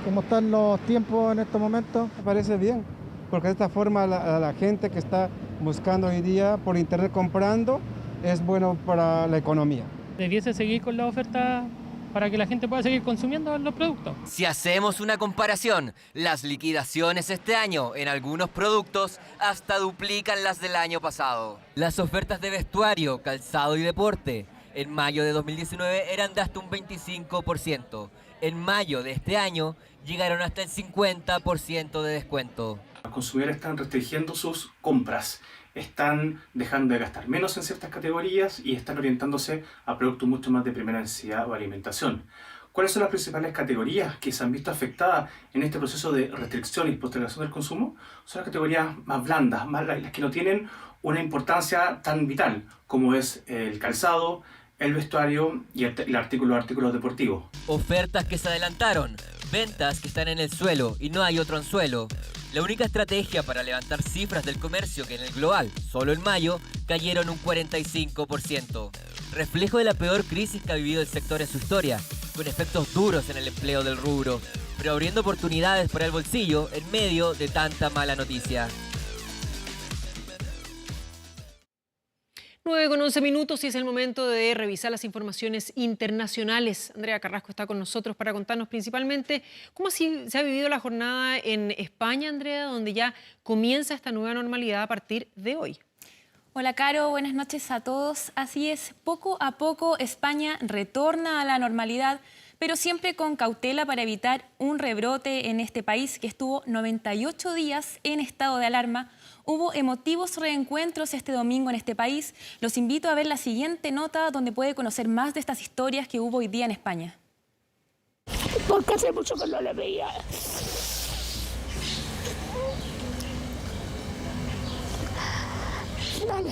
como están los tiempos en estos momentos, me parece bien, porque de esta forma la gente que está buscando hoy día por internet comprando es bueno para la economía. Debiese seguir con la oferta para que la gente pueda seguir consumiendo los productos. Si hacemos una comparación, las liquidaciones este año en algunos productos hasta duplican las del año pasado. Las ofertas de vestuario, calzado y deporte en mayo de 2019 eran de hasta un 25%. En mayo de este año llegaron hasta el 50% de descuento. Los consumidores están restringiendo sus compras, están dejando de gastar menos en ciertas categorías y están orientándose a productos mucho más de primera necesidad o alimentación. ¿Cuáles son las principales categorías que se han visto afectadas en este proceso de restricción y postergación del consumo? Son las categorías más blandas, las que no tienen una importancia tan vital como es el calzado, el vestuario y los artículos deportivos. Ofertas que se adelantaron, ventas que están en el suelo y no hay otro anzuelo. La única estrategia para levantar cifras del comercio que en el global, solo en mayo, cayeron un 45%. Reflejo de la peor crisis que ha vivido el sector en su historia, con efectos duros en el empleo del rubro, pero abriendo oportunidades para el bolsillo en medio de tanta mala noticia. 9:11 y es el momento de revisar las informaciones internacionales. Andrea Carrasco está con nosotros para contarnos principalmente cómo se ha vivido la jornada en España, Andrea, donde ya comienza esta nueva normalidad a partir de hoy. Hola Caro, buenas noches a todos. Así es, poco a poco España retorna a la normalidad, pero siempre con cautela para evitar un rebrote en este país que estuvo 98 días en estado de alarma. Hubo emotivos reencuentros este domingo en este país. Los invito a ver la siguiente nota donde puede conocer más de estas historias que hubo hoy día en España. Porque hace mucho que no le veía. Dale.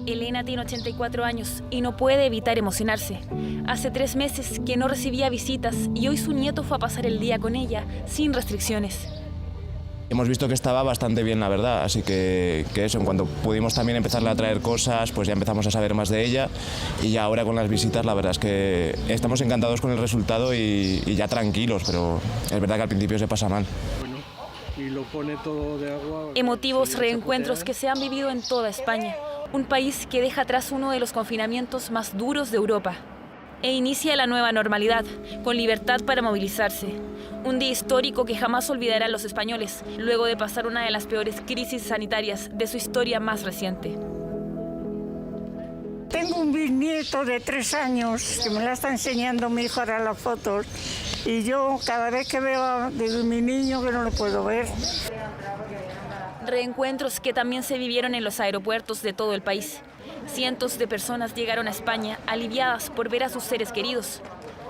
Elena tiene 84 años y no puede evitar emocionarse. Hace 3 meses que no recibía visitas y hoy su nieto fue a pasar el día con ella sin restricciones. Hemos visto que estaba bastante bien, la verdad, así que eso, en cuanto pudimos también empezarle a traer cosas, pues ya empezamos a saber más de ella y ya ahora con las visitas la verdad es que estamos encantados con el resultado y ya tranquilos, pero es verdad que al principio se pasa mal. Y lo pone todo de agua. Emotivos reencuentros que se han vivido en toda España, un país que deja atrás uno de los confinamientos más duros de Europa. E inicia la nueva normalidad, con libertad para movilizarse. Un día histórico que jamás olvidarán los españoles, luego de pasar una de las peores crisis sanitarias de su historia más reciente. Tengo un bisnieto de 3 años que me la está enseñando mi hijo ahora las fotos. Y yo cada vez que veo a mi niño que no lo puedo ver. Reencuentros que también se vivieron en los aeropuertos de todo el país. Cientos de personas llegaron a España aliviadas por ver a sus seres queridos,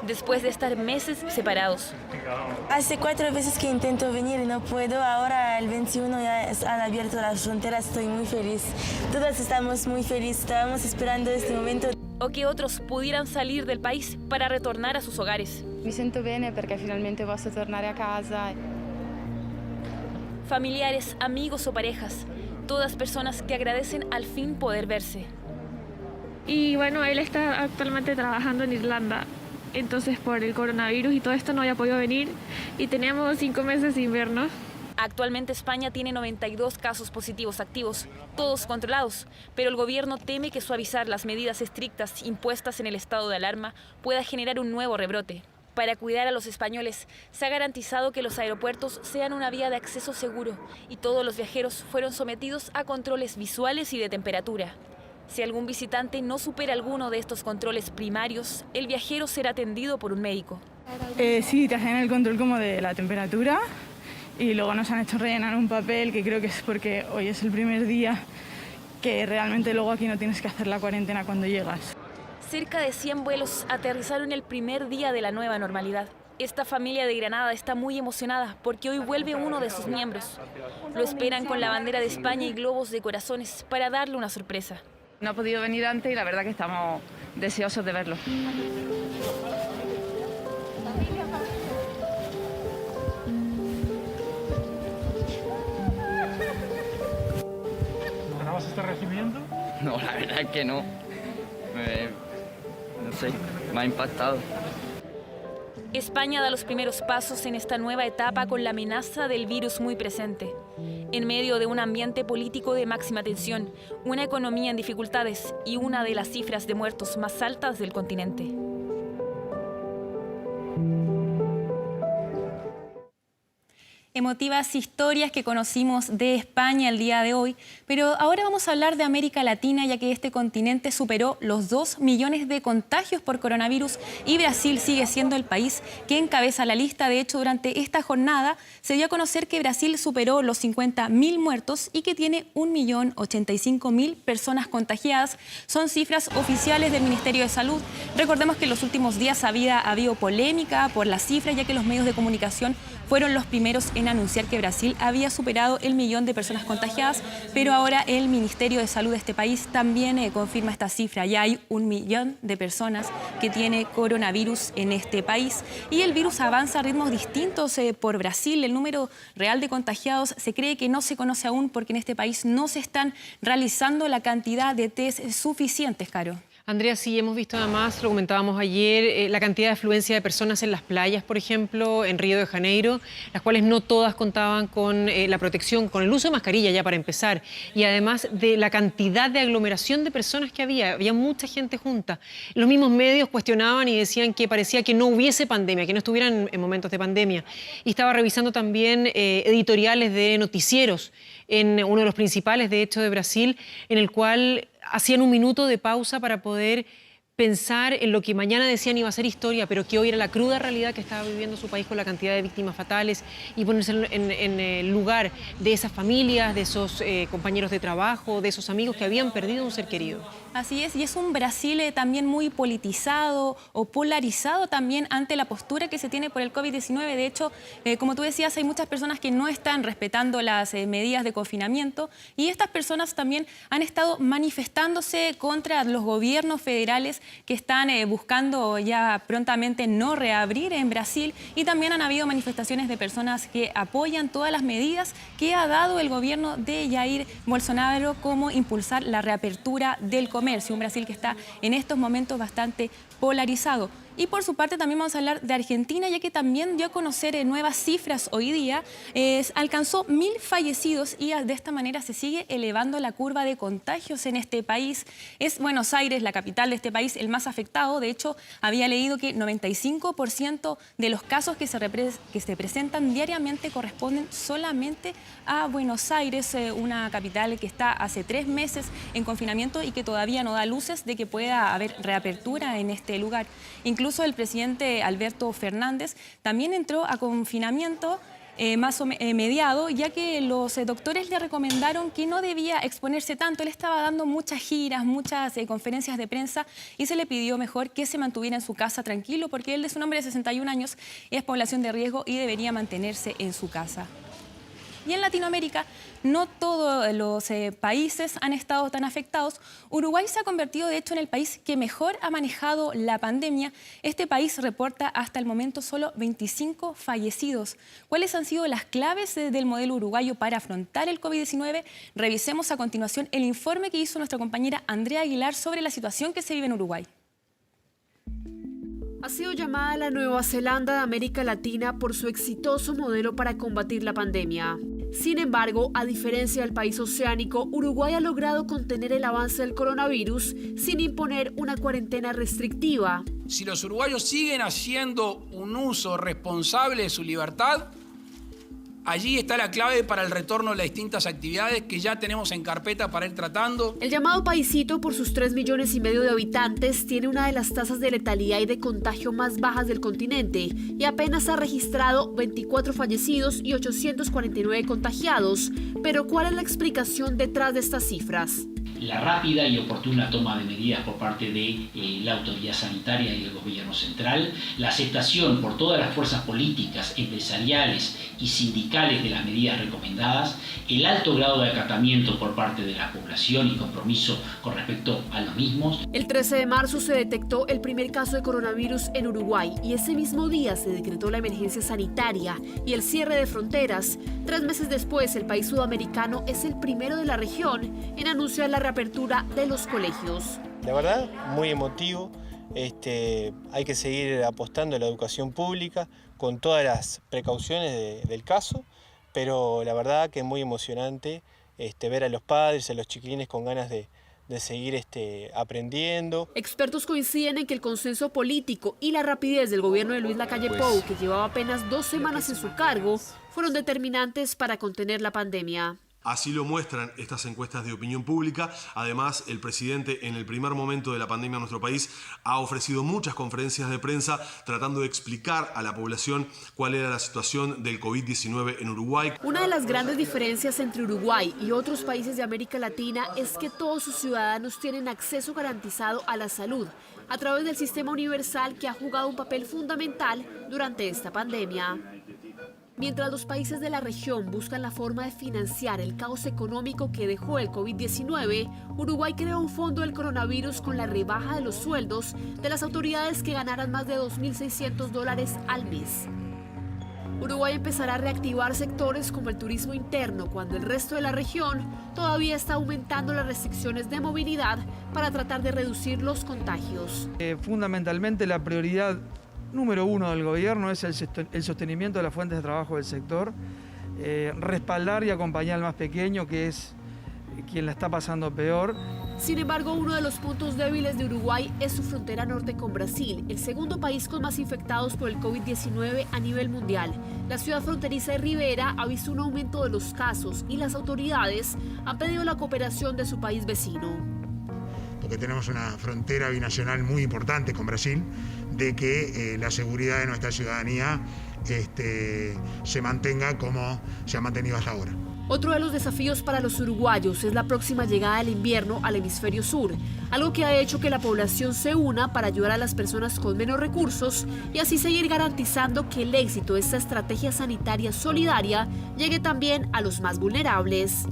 después de estar meses separados. Hace 4 veces que intento venir y no puedo. Ahora el 21 ya han abierto las fronteras, estoy muy feliz. Todas estamos muy felices, estábamos esperando este momento. O que otros pudieran salir del país para retornar a sus hogares. Me siento bene porque finalmente posso tornare a casa. Familiares, amigos o parejas, todas personas que agradecen al fin poder verse. Y bueno, él está actualmente trabajando en Irlanda, entonces por el coronavirus y todo esto no había podido venir y teníamos 5 meses sin vernos. Actualmente España tiene 92 casos positivos activos, todos controlados, pero el gobierno teme que suavizar las medidas estrictas impuestas en el estado de alarma pueda generar un nuevo rebrote. Para cuidar a los españoles, se ha garantizado que los aeropuertos sean una vía de acceso seguro y todos los viajeros fueron sometidos a controles visuales y de temperatura. Si algún visitante no supera alguno de estos controles primarios, el viajero será atendido por un médico. Sí, te hacen el control como de la temperatura y luego nos han hecho rellenar un papel que creo que es porque hoy es el primer día, que realmente luego aquí no tienes que hacer la cuarentena cuando llegas. Cerca de 100 vuelos aterrizaron el primer día de la nueva normalidad. Esta familia de Granada está muy emocionada porque hoy vuelve uno de sus miembros. Lo esperan con la bandera de España y globos de corazones para darle una sorpresa. No ha podido venir antes y la verdad que estamos deseosos de verlo. ¿La vas a estar recibiendo? No, la verdad es que no. No sé, me ha impactado. España da los primeros pasos en esta nueva etapa con la amenaza del virus muy presente. En medio de un ambiente político de máxima tensión, una economía en dificultades y una de las cifras de muertos más altas del continente. Emotivas historias que conocimos de España el día de hoy, pero ahora vamos a hablar de América Latina, ya que este continente superó los 2 millones de contagios por coronavirus y Brasil sigue siendo el país que encabeza la lista. De hecho, durante esta jornada se dio a conocer que Brasil superó los 50.000 muertos y que tiene 1.085.000 personas contagiadas. Son cifras oficiales del Ministerio de Salud. Recordemos que en los últimos días había habido polémica por las cifras, ya que los medios de comunicación fueron los primeros en anunciar que Brasil había superado el 1.000.000 de personas contagiadas, pero ahora el Ministerio de Salud de este país también confirma esta cifra. Ya hay 1.000.000 de personas que tiene coronavirus en este país y el virus avanza a ritmos distintos por Brasil. El número real de contagiados se cree que no se conoce aún porque en este país no se están realizando la cantidad de test suficientes, Caro. Andrea, sí, hemos visto además, lo comentábamos ayer, la cantidad de afluencia de personas en las playas, por ejemplo, en Río de Janeiro, las cuales no todas contaban con la protección, con el uso de mascarilla ya para empezar, y además de la cantidad de aglomeración de personas que había mucha gente junta. Los mismos medios cuestionaban y decían que parecía que no hubiese pandemia, que no estuvieran en momentos de pandemia. Y estaba revisando también editoriales de noticieros en uno de los principales, de hecho, de Brasil, en el cual hacían un minuto de pausa para poder pensar en lo que mañana decían iba a ser historia, pero que hoy era la cruda realidad que estaba viviendo su país con la cantidad de víctimas fatales, y ponerse en el lugar de esas familias, de esos compañeros de trabajo, de esos amigos que habían perdido un ser querido. Así es, y es un Brasil también muy politizado o polarizado también ante la postura que se tiene por el COVID-19. De hecho, como tú decías, hay muchas personas que no están respetando las medidas de confinamiento, y estas personas también han estado manifestándose contra los gobiernos federales que están buscando ya prontamente no reabrir en Brasil, y también han habido manifestaciones de personas que apoyan todas las medidas que ha dado el gobierno de Jair Bolsonaro, como impulsar la reapertura del comercio. Un Brasil que está en estos momentos bastante polarizado. Y por su parte también vamos a hablar de Argentina, ya que también dio a conocer nuevas cifras hoy día. Alcanzó 1.000 fallecidos y de esta manera se sigue elevando la curva de contagios en este país. Es Buenos Aires, la capital de este país, el más afectado. De hecho, había leído que 95% de los casos que se presentan diariamente corresponden solamente a Buenos Aires, una capital que está hace 3 meses en confinamiento y que todavía no da luces de que pueda haber reapertura en este lugar. Incluso el presidente Alberto Fernández también entró a confinamiento mediado, ya que los doctores le recomendaron que no debía exponerse tanto. Él estaba dando muchas giras, muchas conferencias de prensa, y se le pidió mejor que se mantuviera en su casa tranquilo, porque él es un hombre de 61 años, es población de riesgo y debería mantenerse en su casa. Y en Latinoamérica, no todos los países han estado tan afectados. Uruguay se ha convertido, de hecho, en el país que mejor ha manejado la pandemia. Este país reporta hasta el momento solo 25 fallecidos. ¿Cuáles han sido las claves del modelo uruguayo para afrontar el COVID-19? Revisemos a continuación el informe que hizo nuestra compañera Andrea Aguilar sobre la situación que se vive en Uruguay. Ha sido llamada la Nueva Zelanda de América Latina por su exitoso modelo para combatir la pandemia. Sin embargo, a diferencia del país oceánico, Uruguay ha logrado contener el avance del coronavirus sin imponer una cuarentena restrictiva. Si los uruguayos siguen haciendo un uso responsable de su libertad, Allí está la clave para el retorno a las distintas actividades que ya tenemos en carpeta para ir tratando. El llamado paisito, por sus 3,5 millones de habitantes, tiene una de las tasas de letalidad y de contagio más bajas del continente y apenas ha registrado 24 fallecidos y 849 contagiados. Pero ¿cuál es la explicación detrás de estas cifras? La rápida y oportuna toma de medidas por parte de la autoridad sanitaria y del gobierno central, la aceptación por todas las fuerzas políticas, empresariales y sindicales de las medidas recomendadas, el alto grado de acatamiento por parte de la población y compromiso con respecto a los mismos. El 13 de marzo se detectó el primer caso de coronavirus en Uruguay y ese mismo día se decretó la emergencia sanitaria y el cierre de fronteras. 3 meses después, el país sudamericano es el primero de la región en anunciar la reapertura de los colegios. La verdad, muy emotivo. Hay que seguir apostando a la educación pública con todas las precauciones del caso, pero la verdad que es muy emocionante ver a los padres, a los chiquilines con ganas de seguir aprendiendo. Expertos coinciden en que el consenso político y la rapidez del gobierno de Luis Lacalle Pou, que llevaba apenas 2 semanas en su cargo, fueron determinantes para contener la pandemia. Así lo muestran estas encuestas de opinión pública. Además, el presidente en el primer momento de la pandemia en nuestro país ha ofrecido muchas conferencias de prensa tratando de explicar a la población cuál era la situación del COVID-19 en Uruguay. Una de las grandes diferencias entre Uruguay y otros países de América Latina es que todos sus ciudadanos tienen acceso garantizado a la salud a través del sistema universal que ha jugado un papel fundamental durante esta pandemia. Mientras los países de la región buscan la forma de financiar el caos económico que dejó el COVID-19, Uruguay creó un fondo del coronavirus con la rebaja de los sueldos de las autoridades que ganaran más de $2.600 al mes. Uruguay empezará a reactivar sectores como el turismo interno cuando el resto de la región todavía está aumentando las restricciones de movilidad para tratar de reducir los contagios. Fundamentalmente la prioridad número 1 del gobierno es el sostenimiento de las fuentes de trabajo del sector, respaldar y acompañar al más pequeño, que es quien la está pasando peor. Sin embargo, uno de los puntos débiles de Uruguay es su frontera norte con Brasil, el segundo país con más infectados por el COVID-19 a nivel mundial. La ciudad fronteriza de Rivera ha visto un aumento de los casos y las autoridades han pedido la cooperación de su país vecino. Porque tenemos una frontera binacional muy importante con Brasil, de que la seguridad de nuestra ciudadanía se mantenga como se ha mantenido hasta ahora. Otro de los desafíos para los uruguayos es la próxima llegada del invierno al hemisferio sur, algo que ha hecho que la población se una para ayudar a las personas con menos recursos y así seguir garantizando que el éxito de esta estrategia sanitaria solidaria llegue también a los más vulnerables.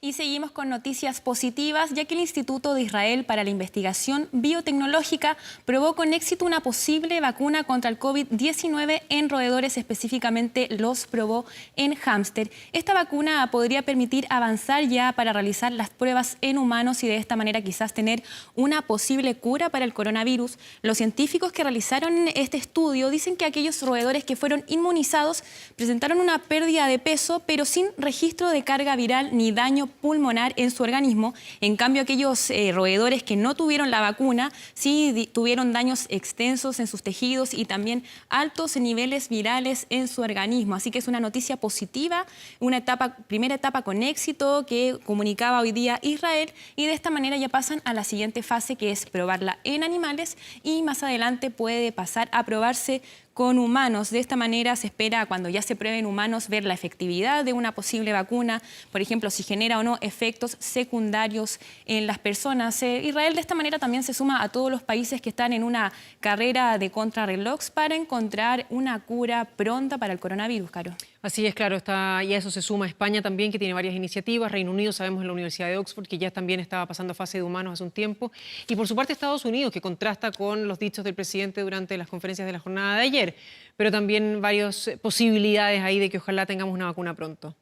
Y seguimos con noticias positivas, ya que el Instituto de Israel para la Investigación Biotecnológica probó con éxito una posible vacuna contra el COVID-19 en roedores, específicamente los probó en hámster. Esta vacuna podría permitir avanzar ya para realizar las pruebas en humanos y de esta manera quizás tener una posible cura para el coronavirus. Los científicos que realizaron este estudio dicen que aquellos roedores que fueron inmunizados presentaron una pérdida de peso, pero sin registro de carga viral ni daño pulmonar en su organismo. En cambio, aquellos roedores que no tuvieron la vacuna sí tuvieron daños extensos en sus tejidos y también altos niveles virales en su organismo. Así que es una noticia positiva, una primera etapa con éxito que comunicaba hoy día Israel, y de esta manera ya pasan a la siguiente fase, que es probarla en animales, y más adelante puede pasar a probarse con humanos. De esta manera se espera, cuando ya se prueben humanos, ver la efectividad de una posible vacuna, por ejemplo, si genera o no efectos secundarios en las personas. Israel de esta manera también se suma a todos los países que están en una carrera de contrarreloj para encontrar una cura pronta para el coronavirus, Caro. Así es, claro, y a eso se suma España también, que tiene varias iniciativas. Reino Unido, sabemos, en la Universidad de Oxford, que ya también estaba pasando a fase de humanos hace un tiempo. Y por su parte Estados Unidos, que contrasta con los dichos del presidente durante las conferencias de la jornada de ayer, pero también varias posibilidades ahí de que ojalá tengamos una vacuna pronto.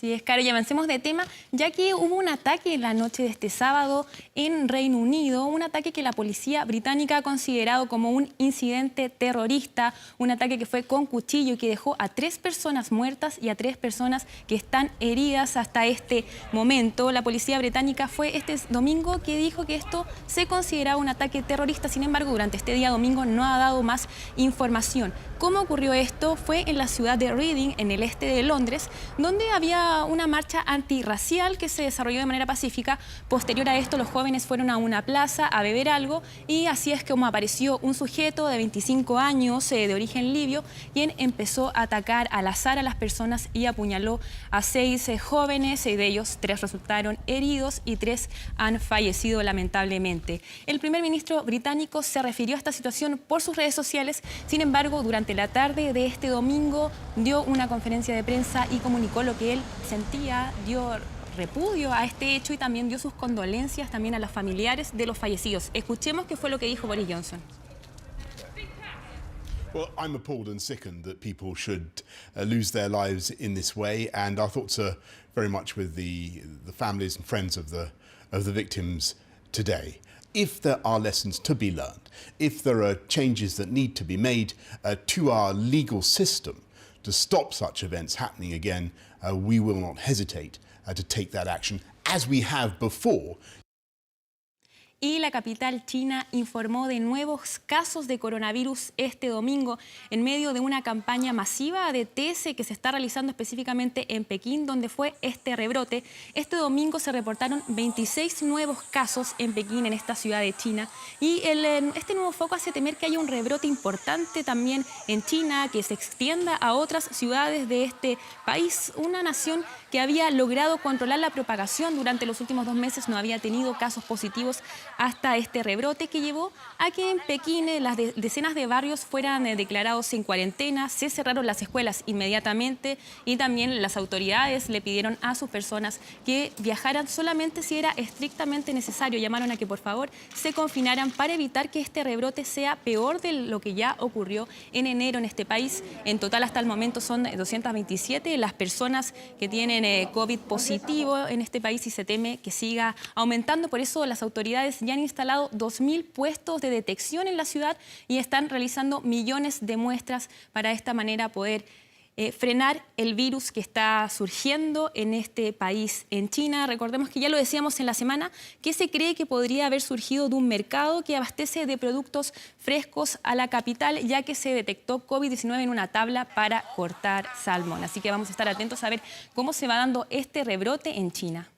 Así es, Caro, y avancemos de tema, ya que hubo un ataque la noche de este sábado en Reino Unido, un ataque que la policía británica ha considerado como un incidente terrorista, un ataque que fue con cuchillo y que dejó a 3 personas muertas y a 3 personas que están heridas hasta este momento. La policía británica fue este domingo que dijo que esto se consideraba un ataque terrorista, sin embargo, durante este día domingo no ha dado más información. ¿Cómo ocurrió esto? Fue en la ciudad de Reading, en el este de Londres, donde había una marcha antirracial que se desarrolló de manera pacífica. Posterior a esto, los jóvenes fueron a una plaza a beber algo y así es como apareció un sujeto de 25 años de origen libio, quien empezó a atacar al azar a las personas y apuñaló a 6 jóvenes, y de ellos 3 resultaron heridos y 3 han fallecido lamentablemente. El primer ministro británico se refirió a esta situación por sus redes sociales, sin embargo, durante la tarde de este domingo dio una conferencia de prensa y comunicó lo que él sentía, dio repudio a este hecho y también dio sus condolencias también a los familiares de los fallecidos. Escuchemos qué fue lo que dijo Boris Johnson. Well, I'm appalled and sickened that people should lose their lives in this way, and our thoughts are very much with the families and friends of the victims today. If there are lessons to be learned, if there are changes that need to be made to our legal system to stop such events happening again, we will not hesitate to take that action, as we have before. Y la capital china informó de nuevos casos de coronavirus este domingo en medio de una campaña masiva de test que se está realizando específicamente en Pekín, donde fue este rebrote. Este domingo se reportaron 26 nuevos casos en Pekín, en esta ciudad de China. Y este nuevo foco hace temer que haya un rebrote importante también en China, que se extienda a otras ciudades de este país. Una nación que había logrado controlar la propagación durante los últimos 2 meses, no había tenido casos positivos hasta este rebrote que llevó a que en Pekín las decenas de barrios fueran declarados en cuarentena, se cerraron las escuelas inmediatamente y también las autoridades le pidieron a sus personas que viajaran solamente si era estrictamente necesario. Llamaron a que por favor se confinaran para evitar que este rebrote sea peor de lo que ya ocurrió en enero en este país. En total hasta el momento son 227 las personas que tienen COVID positivo en este país y se teme que siga aumentando. Por eso las autoridades ya han instalado 2.000 puestos de detección en la ciudad y están realizando millones de muestras para de esta manera poder frenar el virus que está surgiendo en este país, en China. Recordemos que ya lo decíamos en la semana, que se cree que podría haber surgido de un mercado que abastece de productos frescos a la capital, ya que se detectó COVID-19 en una tabla para cortar salmón. Así que vamos a estar atentos a ver cómo se va dando este rebrote en China.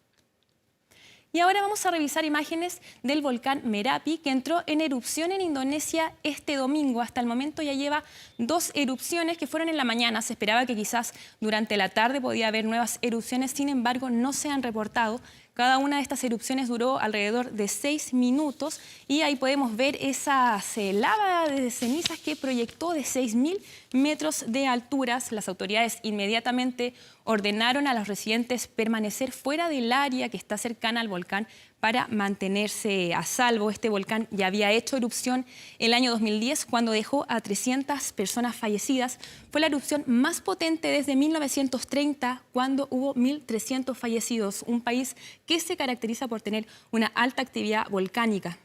Y ahora vamos a revisar imágenes del volcán Merapi, que entró en erupción en Indonesia este domingo. Hasta el momento ya lleva 2 erupciones que fueron en la mañana. Se esperaba que quizás durante la tarde podía haber nuevas erupciones, sin embargo no se han reportado. Cada una de estas erupciones duró alrededor de 6 minutos y ahí podemos ver esa lava de cenizas que proyectó de 6.000 metros de alturas. Las autoridades inmediatamente ordenaron a los residentes permanecer fuera del área que está cercana al volcán para mantenerse a salvo. Este volcán ya había hecho erupción el año 2010 cuando dejó a 300 personas fallecidas. Fue la erupción más potente desde 1930 cuando hubo 1.300 fallecidos. Un país que se caracteriza por tener una alta actividad volcánica.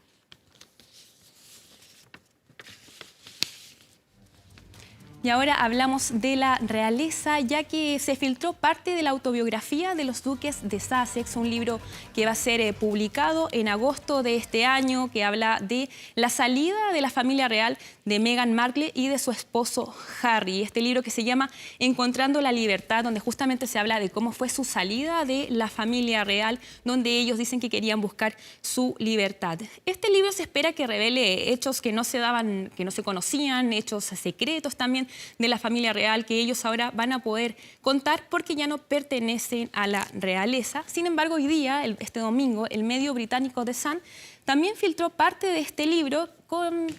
Y ahora hablamos de la realeza, ya que se filtró parte de la autobiografía de los duques de Sussex, un libro que va a ser publicado en agosto de este año, que habla de la salida de la familia real de Meghan Markle y de su esposo Harry. Este libro que se llama Encontrando la Libertad, donde justamente se habla de cómo fue su salida de la familia real, donde ellos dicen que querían buscar su libertad. Este libro se espera que revele hechos que no se daban, que no se conocían, hechos secretos también de la familia real que ellos ahora van a poder contar porque ya no pertenecen a la realeza. Sin embargo, hoy día, este domingo, el medio británico The Sun también filtró parte de este libro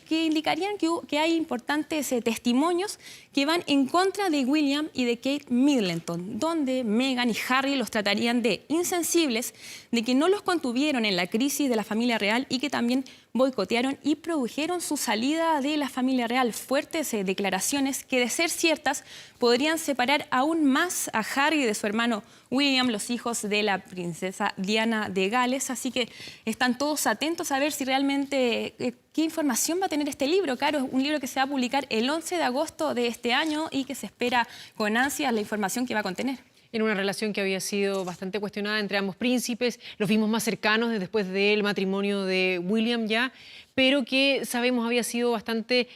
que indicarían que hay importantes testimonios que van en contra de William y de Kate Middleton, donde Meghan y Harry los tratarían de insensibles, de que no los contuvieron en la crisis de la familia real y que también boicotearon y produjeron su salida de la familia real. Fuertes declaraciones que, de ser ciertas, podrían separar aún más a Harry de su hermano William, los hijos de la princesa Diana de Gales. Así que están todos atentos a ver si realmente qué información va a tener este libro. Claro, es un libro que se va a publicar el 11 de agosto de este año y que se espera con ansias la información que va a contener. En una relación que había sido bastante cuestionada entre ambos príncipes, los vimos más cercanos después del matrimonio de William ya, pero que sabemos había sido bastante,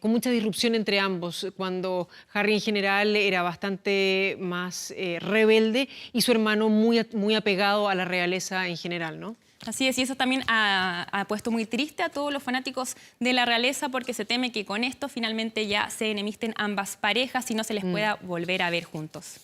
con mucha disrupción entre ambos, cuando Harry en general era bastante más rebelde y su hermano muy apegado a la realeza en general, ¿no? Así es, y eso también ha puesto muy triste a todos los fanáticos de la realeza, porque se teme que con esto finalmente ya se enemisten ambas parejas y no se les pueda volver a ver juntos.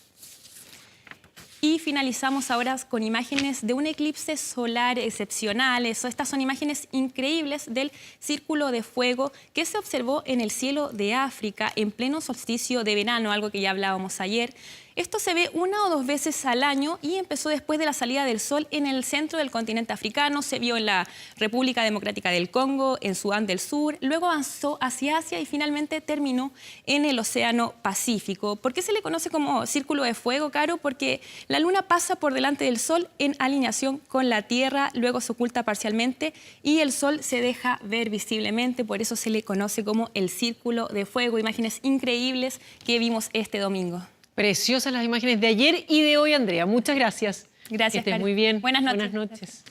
Y finalizamos ahora con imágenes de un eclipse solar excepcional. Estas son imágenes increíbles del círculo de fuego que se observó en el cielo de África en pleno solsticio de verano, algo que ya hablábamos ayer. Esto se ve 1 o 2 veces al año y empezó después de la salida del sol en el centro del continente africano. Se vio en la República Democrática del Congo, en Sudán del Sur, luego avanzó hacia Asia y finalmente terminó en el Océano Pacífico. ¿Por qué se le conoce como círculo de fuego, Caro? Porque la luna pasa por delante del sol en alineación con la Tierra, luego se oculta parcialmente y el sol se deja ver visiblemente, por eso se le conoce como el círculo de fuego. Imágenes increíbles que vimos este domingo. Preciosas las imágenes de ayer y de hoy, Andrea. Muchas gracias. Gracias, que estés muy bien. Buenas noches. Buenas noches.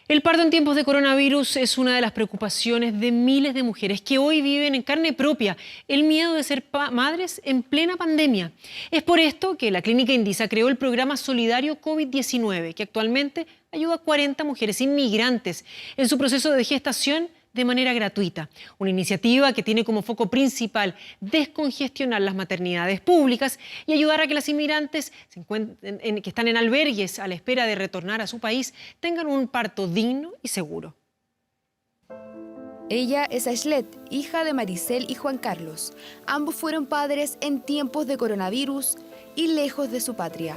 El parto en tiempos de coronavirus es una de las preocupaciones de miles de mujeres que hoy viven en carne propia el miedo de ser madres en plena pandemia. Es por esto que la Clínica Indisa creó el programa solidario COVID-19, que actualmente ayuda a 40 mujeres inmigrantes en su proceso de gestación de manera gratuita. Una iniciativa que tiene como foco principal descongestionar las maternidades públicas y ayudar a que las inmigrantes que están en albergues a la espera de retornar a su país tengan un parto digno y seguro. Ella es Aislet, hija de Maricel y Juan Carlos. Ambos fueron padres en tiempos de coronavirus y lejos de su patria.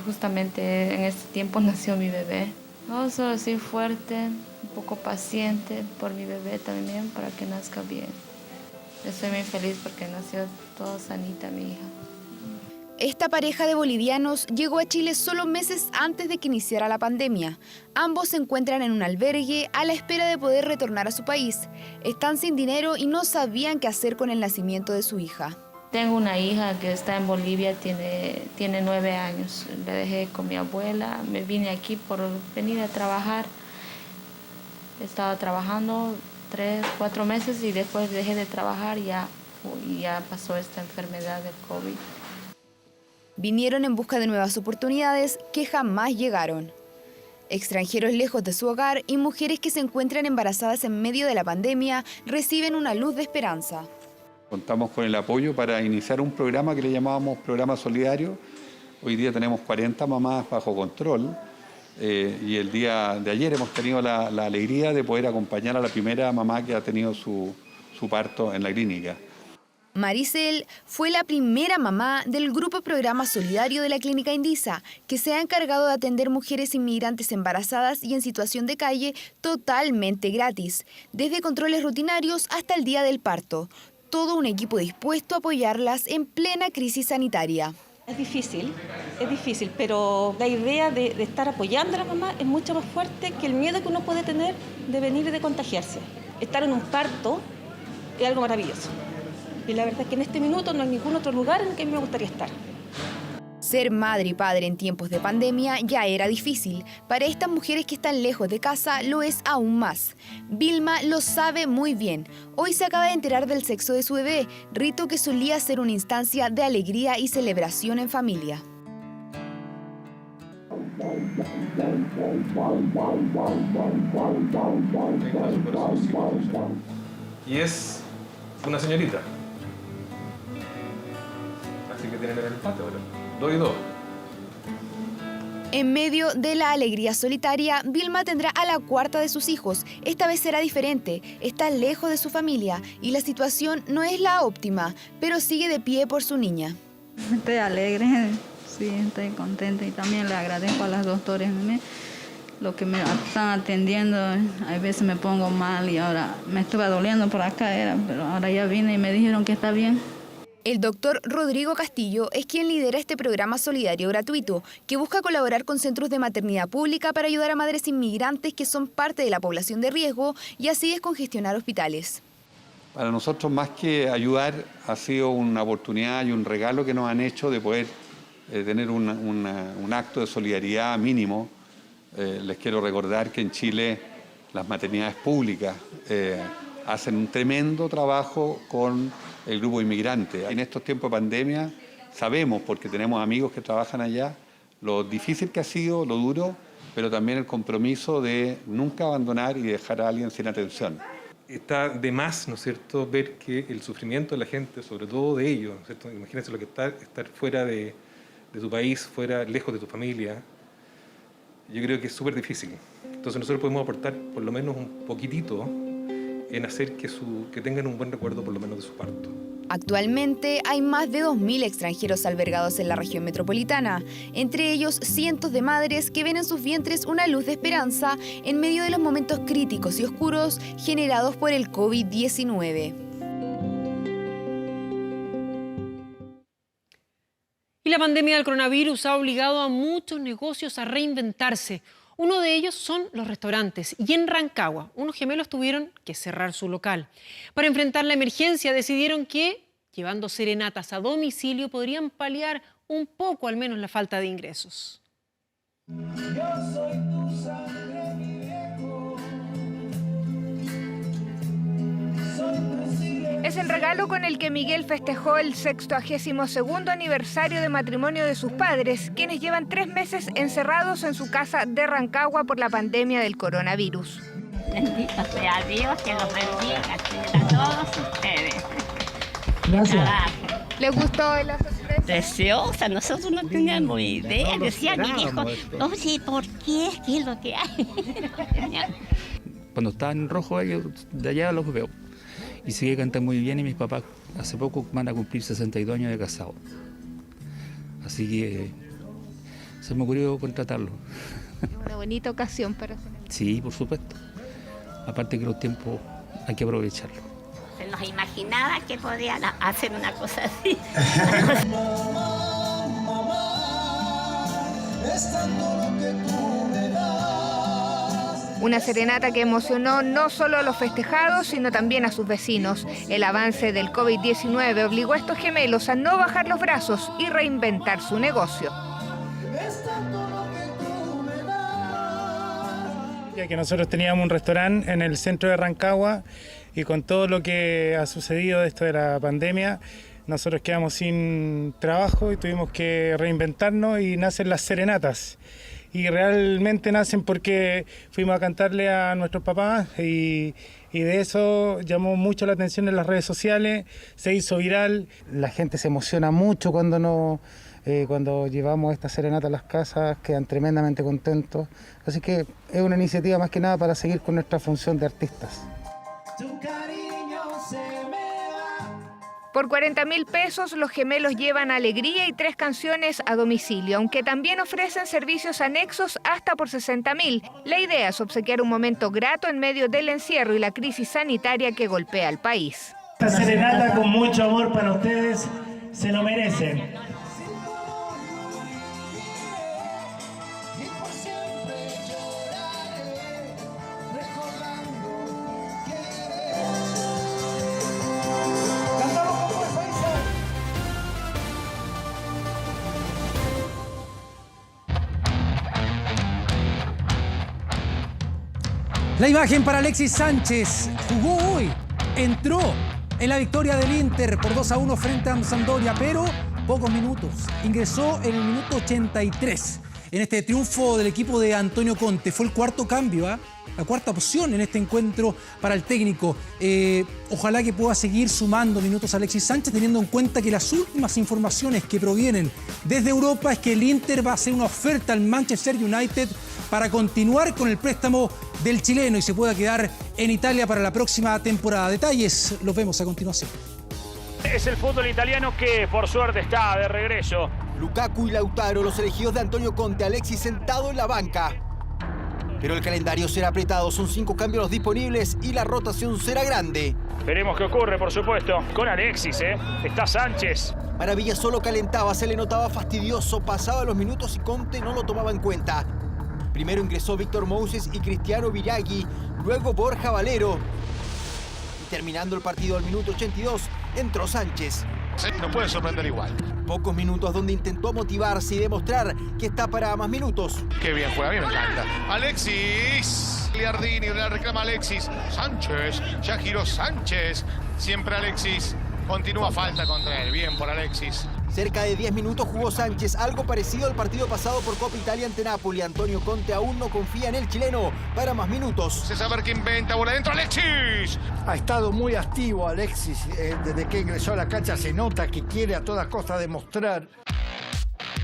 Justamente en este tiempo nació mi bebé. Vamos a ser fuerte, un poco paciente por mi bebé también, para que nazca bien. Estoy muy feliz porque nació toda sanita mi hija. Esta pareja de bolivianos llegó a Chile solo meses antes de que iniciara la pandemia. Ambos se encuentran en un albergue a la espera de poder retornar a su país. Están sin dinero y no sabían qué hacer con el nacimiento de su hija. Tengo una hija que está en Bolivia, tiene 9 años. La dejé con mi abuela, me vine aquí por venir a trabajar. Estaba trabajando 3, 4 meses y después dejé de trabajar y ya pasó esta enfermedad del COVID. Vinieron en busca de nuevas oportunidades que jamás llegaron. Extranjeros lejos de su hogar y mujeres que se encuentran embarazadas en medio de la pandemia reciben una luz de esperanza. Contamos con el apoyo para iniciar un programa que le llamábamos Programa Solidario. Hoy día tenemos 40 mamás bajo control y el día de ayer hemos tenido la alegría de poder acompañar a la primera mamá que ha tenido su parto en la clínica. Maricel fue la primera mamá del Grupo Programa Solidario de la Clínica Indisa, que se ha encargado de atender mujeres inmigrantes embarazadas y en situación de calle totalmente gratis, desde controles rutinarios hasta el día del parto. Todo un equipo dispuesto a apoyarlas en plena crisis sanitaria. Es difícil, pero la idea de estar apoyando a la mamá es mucho más fuerte que el miedo que uno puede tener de venir y de contagiarse. Estar en un parto es algo maravilloso. Y la verdad es que en este minuto no hay ningún otro lugar en el que a mí me gustaría estar. Ser madre y padre en tiempos de pandemia ya era difícil. Para estas mujeres que están lejos de casa lo es aún más. Vilma lo sabe muy bien. Hoy se acaba de enterar del sexo de su bebé, rito que solía ser una instancia de alegría y celebración en familia. Y es una señorita. Así que tiene que ver el empate, ¿verdad? 2 y 2. En medio de la alegría solitaria, Vilma tendrá a la cuarta de sus hijos. Esta vez será diferente, está lejos de su familia y la situación no es la óptima, pero sigue de pie por su niña. Estoy alegre, sí, estoy contenta y también le agradezco a las doctoras lo que me están atendiendo. A veces me pongo mal y ahora me estuve doliendo por acá, pero ahora ya vine y me dijeron que está bien. El doctor Rodrigo Castillo es quien lidera este programa solidario gratuito, que busca colaborar con centros de maternidad pública para ayudar a madres inmigrantes que son parte de la población de riesgo y así descongestionar hospitales. Para nosotros, más que ayudar, ha sido una oportunidad y un regalo que nos han hecho de poder tener un acto de solidaridad mínimo. Les quiero recordar que en Chile las maternidades públicas hacen un tremendo trabajo con el grupo inmigrante. En estos tiempos de pandemia sabemos, porque tenemos amigos que trabajan allá, lo difícil que ha sido, lo duro, pero también el compromiso de nunca abandonar y dejar a alguien sin atención. Está de más, ¿no es cierto?, ver que el sufrimiento de la gente, sobre todo de ellos, ¿no es cierto? Imagínense lo que está estar fuera de tu país, fuera, lejos de tu familia. Yo creo que es súper difícil. Entonces nosotros podemos aportar por lo menos un poquitito en hacer que tengan un buen recuerdo por lo menos de su parto. Actualmente hay más de 2.000 extranjeros albergados en la región metropolitana, entre ellos cientos de madres que ven en sus vientres una luz de esperanza en medio de los momentos críticos y oscuros generados por el COVID-19. Y la pandemia del coronavirus ha obligado a muchos negocios a reinventarse. Uno de ellos son los restaurantes. Y en Rancagua, unos gemelos tuvieron que cerrar su local. Para enfrentar la emergencia decidieron que, llevando serenatas a domicilio, podrían paliar un poco al menos la falta de ingresos. Yo soy tu sangre, mi viejo. Soy tu silencio. Es el regalo con el que Miguel festejó el 62º aniversario de matrimonio de sus padres, quienes llevan 3 meses encerrados en su casa de Rancagua por la pandemia del coronavirus. Bendito sea Dios, que los bendiga a todos ustedes. Gracias. ¿Les gustó la sorpresa? Preciosa, nosotros no teníamos idea. Decía mi hijo, oye, ¿por qué? ¿Qué es lo que hay? Cuando están en rojo, ellos de allá los veo. Y sí que cantan muy bien y mis papás hace poco van a cumplir 62 años de casado. Así que se me ocurrió contratarlo. Una bonita ocasión para hacer. Sí, por supuesto. Aparte que los tiempos hay que aprovecharlos. Se nos imaginaba que podía hacer una cosa así. Una serenata que emocionó no solo a los festejados, sino también a sus vecinos. El avance del COVID-19 obligó a estos gemelos a no bajar los brazos y reinventar su negocio. Ya que nosotros teníamos un restaurante en el centro de Rancagua y con todo lo que ha sucedido de esto de la pandemia, nosotros quedamos sin trabajo y tuvimos que reinventarnos y nacen las serenatas. Y realmente nacen porque fuimos a cantarle a nuestros papás y de eso llamó mucho la atención en las redes sociales, se hizo viral. La gente se emociona mucho cuando llevamos esta serenata a las casas, quedan tremendamente contentos. Así que es una iniciativa más que nada para seguir con nuestra función de artistas. Por 40.000 pesos, los gemelos llevan alegría y 3 canciones a domicilio, aunque también ofrecen servicios anexos hasta por 60.000. La idea es obsequiar un momento grato en medio del encierro y la crisis sanitaria que golpea al país. Esta serenata con mucho amor para ustedes, se lo merecen. La imagen para Alexis Sánchez, jugó hoy, entró en la victoria del Inter por 2-1 frente a Sampdoria, pero pocos minutos, ingresó en el minuto 83. en este triunfo del equipo de Antonio Conte. Fue el cuarto cambio, la cuarta opción en este encuentro para el técnico. Ojalá que pueda seguir sumando minutos a Alexis Sánchez, teniendo en cuenta que las últimas informaciones que provienen desde Europa es que el Inter va a hacer una oferta al Manchester United para continuar con el préstamo del chileno y se pueda quedar en Italia para la próxima temporada. Detalles los vemos a continuación. Es el fútbol italiano que, por suerte, está de regreso. Lukaku y Lautaro, los elegidos de Antonio Conte, Alexis sentado en la banca. Pero el calendario será apretado, son 5 cambios los disponibles y la rotación será grande. Veremos qué ocurre, por supuesto, con Alexis, Está Sánchez. Maravilla solo calentaba, se le notaba fastidioso, pasaba los minutos y Conte no lo tomaba en cuenta. Primero ingresó Víctor Moses y Cristiano Biraghi, luego Borja Valero. Y terminando el partido al minuto 82, entró Sánchez. No puede sorprender igual. Pocos minutos donde intentó motivarse y demostrar que está para más minutos. Qué bien juega, a mí me encanta. Alexis. Liardini le reclama Alexis. Sánchez. Ya giró Sánchez. Siempre Alexis. Continúa falta contra él. Bien por Alexis. Cerca de 10 minutos jugó Sánchez, algo parecido al partido pasado por Copa Italia ante Napoli. Antonio Conte aún no confía en el chileno para más minutos. Se sabe que inventa, bola adentro, Alexis. Ha estado muy activo Alexis desde que ingresó a la cancha. Se nota que quiere a todas costas demostrar.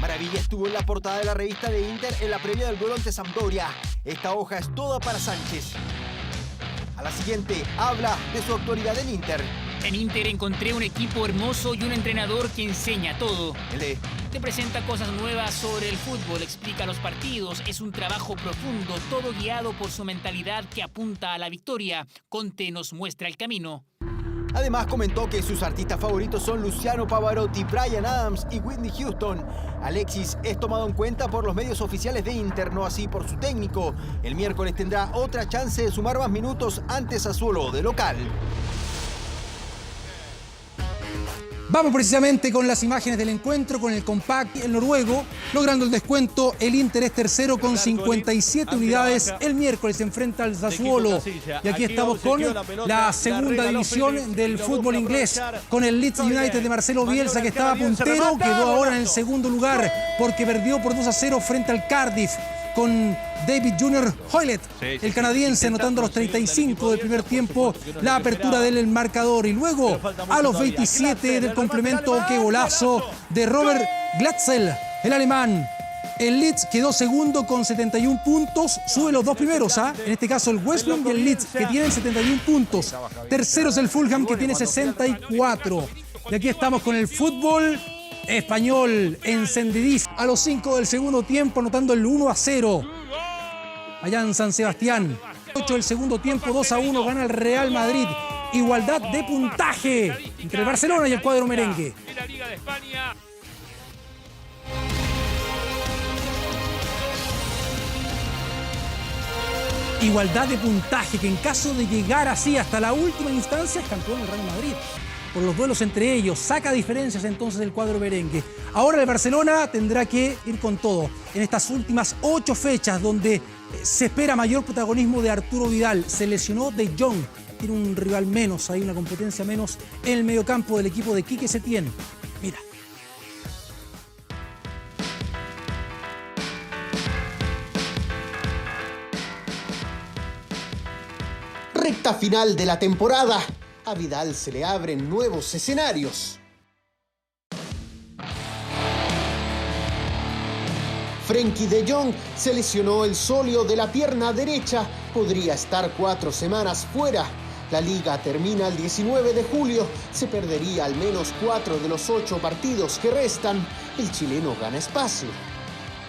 Maravilla estuvo en la portada de la revista de Inter en la previa del gol ante Sampdoria. Esta hoja es toda para Sánchez. A la siguiente, habla de su actualidad en Inter. En Inter encontré un equipo hermoso y un entrenador que enseña todo. Te presenta cosas nuevas sobre el fútbol, explica los partidos, es un trabajo profundo, todo guiado por su mentalidad que apunta a la victoria. Conte nos muestra el camino. Además comentó que sus artistas favoritos son Luciano Pavarotti, Bryan Adams y Whitney Houston. Alexis es tomado en cuenta por los medios oficiales de Inter, no así por su técnico. El miércoles tendrá otra chance de sumar más minutos ante Sassuolo de local. Vamos precisamente con las imágenes del encuentro, con el Compact, el noruego, logrando el descuento. El Inter es tercero con 57 unidades. El miércoles se enfrenta al Sassuolo. Y aquí estamos con la segunda división del fútbol inglés, con el Leeds United de Marcelo Bielsa, que estaba puntero, quedó ahora en el segundo lugar porque perdió por 2-0 frente al Cardiff, con David Junior Hoylett, el canadiense, anotando a los 35 del primer tiempo la apertura del marcador. Y luego, a los 27 del complemento, qué golazo de Robert Glatzel, el alemán. El Leeds quedó segundo con 71 puntos, sube los dos primeros, en este caso el West Brom y el Leeds, que tienen 71 puntos. Terceros el Fulham, que tiene 64. Y aquí estamos con el fútbol español, encendidísimo. A los 5 del segundo tiempo, anotando el 1-0. Allá en San Sebastián. 8 del segundo tiempo, 2-1, gana el Real Madrid. Igualdad de puntaje entre el Barcelona y el cuadro merengue. Igualdad de puntaje, que en caso de llegar así hasta la última instancia es campeón el Real Madrid. Por los duelos entre ellos, saca diferencias entonces el cuadro merengue. Ahora el Barcelona tendrá que ir con todo en estas últimas 8 fechas donde se espera mayor protagonismo de Arturo Vidal. Se lesionó De Jong, tiene un rival menos, hay una competencia menos en el mediocampo del equipo de Quique Setién. Mira. Recta final de la temporada. A Vidal se le abren nuevos escenarios. Frenkie de Jong se lesionó el sóleo de la pierna derecha. Podría estar 4 semanas fuera. La liga termina el 19 de julio. Se perdería al menos 4 de los 8 partidos que restan. El chileno gana espacio.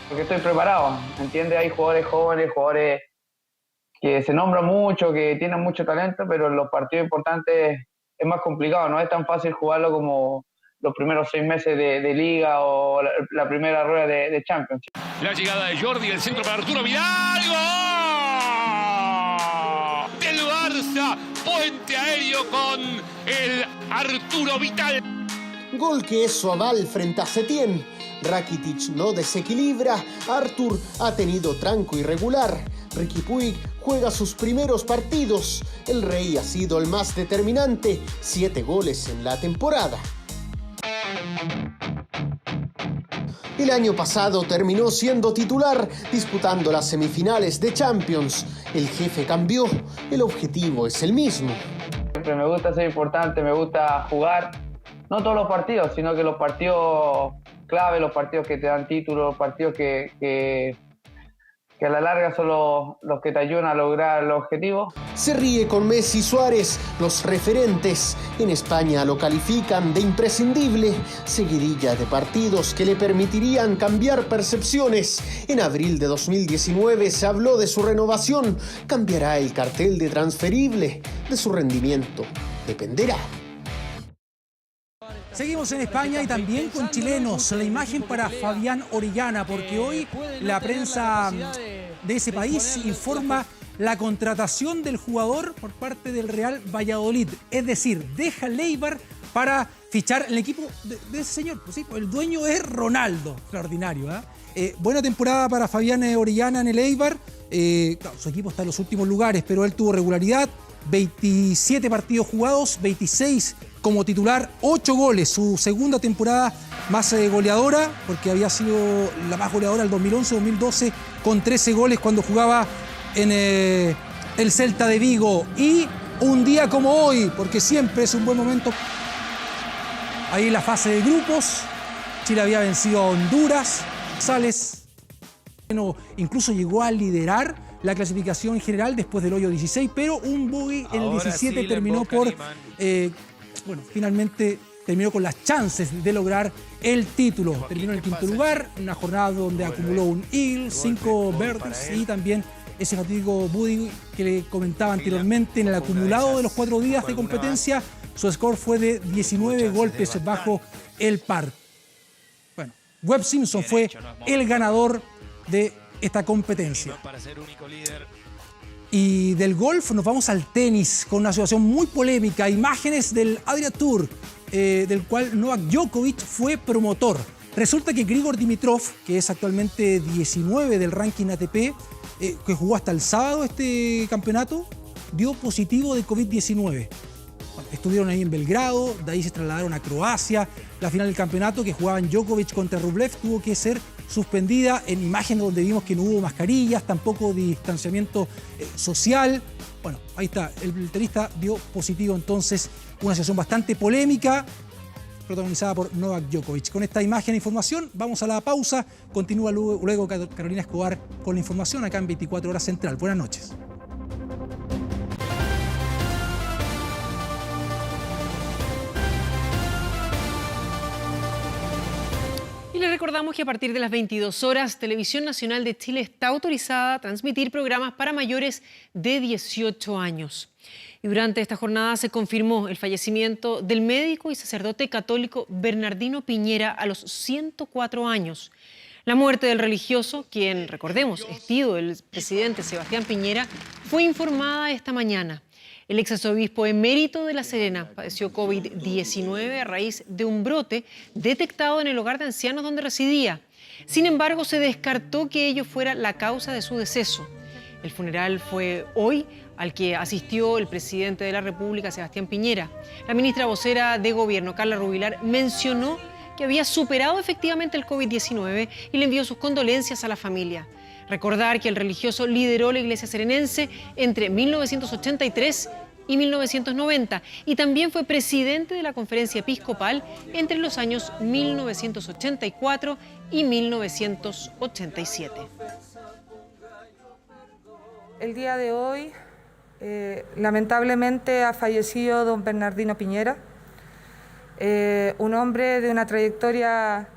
Porque estoy preparado, ¿entiendes? Hay jugadores jóvenes, jugadores que se nombran mucho, que tienen mucho talento, pero en los partidos importantes es más complicado. No es tan fácil jugarlo como los primeros 6 meses de liga o la primera rueda de Champions. La llegada de Jordi, el centro para Arturo Vidal. ¡Gol! Del Barça, puente aéreo con el Arturo Vidal. Gol que es su aval frente a Setién. Rakitic no desequilibra. Artur ha tenido tranco irregular. Riqui Puig juega sus primeros partidos. El Rey ha sido el más determinante. 7 goles en la temporada. El año pasado terminó siendo titular, disputando las semifinales de Champions. El jefe cambió, el objetivo es el mismo. Siempre me gusta ser importante, me gusta jugar, no todos los partidos, sino que los partidos clave, los partidos que te dan títulos, los partidos que a la larga son los que te ayudan a lograr el objetivo. Se ríe con Messi y Suárez, los referentes. En España lo califican de imprescindible. Seguidilla de partidos que le permitirían cambiar percepciones. En abril de 2019 se habló de su renovación. Cambiará el cartel de transferible. De su rendimiento dependerá. Seguimos en España y también con chilenos. La imagen para Fabián Orellana, porque hoy la prensa de ese país informa la contratación del jugador por parte del Real Valladolid. Es decir, deja el Eibar para fichar el equipo de ese señor. Pues sí, el dueño es Ronaldo. Extraordinario, buena temporada para Fabián Orellana en el Eibar. Claro, su equipo está en los últimos lugares, pero él tuvo regularidad. 27 partidos jugados, 26 como titular, 8 goles, su segunda temporada más goleadora, porque había sido la más goleadora el 2011-2012 con 13 goles cuando jugaba en el Celta de Vigo. Y un día como hoy, porque siempre es un buen momento, ahí en la fase de grupos, Chile había vencido a Honduras, Sales, incluso llegó a liderar la clasificación general después del hoyo 16, pero un bogey en el 17 sí, terminó por... finalmente terminó con las chances de lograr el título. Terminó en el quinto lugar, una jornada donde acumuló un eagle, 5 verdes y también ese fatídico bogey que le comentaba anteriormente. En el acumulado de los 4 días de competencia, su score fue de 19 golpes bajo el par. Bueno, Webb Simpson fue el ganador de esta competencia. Y del golf nos vamos al tenis con una situación muy polémica. Imágenes del Adria Tour, del cual Novak Djokovic fue promotor. Resulta que Grigor Dimitrov, que es actualmente 19 del ranking ATP, que jugó hasta el sábado este campeonato, dio positivo de COVID-19. Estuvieron ahí en Belgrado, de ahí se trasladaron a Croacia. La final del campeonato, que jugaban Djokovic contra Rublev, tuvo que ser suspendida, en imágenes donde vimos que no hubo mascarillas, tampoco distanciamiento social. Bueno, ahí está, el tenista dio positivo entonces, una situación bastante polémica, protagonizada por Novak Djokovic. Con esta imagen e información vamos a la pausa, continúa luego Carolina Escobar con la información acá en 24 Horas Central. Buenas noches. Y le recordamos que a partir de las 22 horas, Televisión Nacional de Chile está autorizada a transmitir programas para mayores de 18 años. Y durante esta jornada se confirmó el fallecimiento del médico y sacerdote católico Bernardino Piñera a los 104 años. La muerte del religioso, quien, recordemos, es tío del presidente Sebastián Piñera, fue informada esta mañana. El exarzobispo emérito de La Serena padeció COVID-19 a raíz de un brote detectado en el hogar de ancianos donde residía. Sin embargo, se descartó que ello fuera la causa de su deceso. El funeral fue hoy, al que asistió el presidente de la República, Sebastián Piñera. La ministra vocera de Gobierno, Carla Rubilar, mencionó que había superado efectivamente el COVID-19 y le envió sus condolencias a la familia. Recordar que el religioso lideró la Iglesia serenense entre 1983 y 1990 y también fue presidente de la Conferencia Episcopal entre los años 1984 y 1987. El día de hoy, lamentablemente, ha fallecido don Bernardino Piñera, un hombre de una trayectoria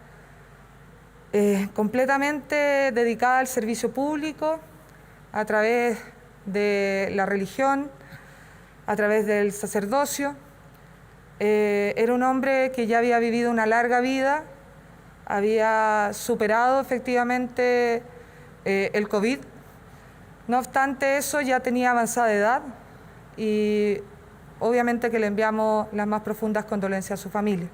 completamente dedicada al servicio público a través de la religión, a través del sacerdocio. Era un hombre que ya había vivido una larga vida, había superado efectivamente el COVID. No obstante eso, ya tenía avanzada edad y obviamente que le enviamos las más profundas condolencias a su familia.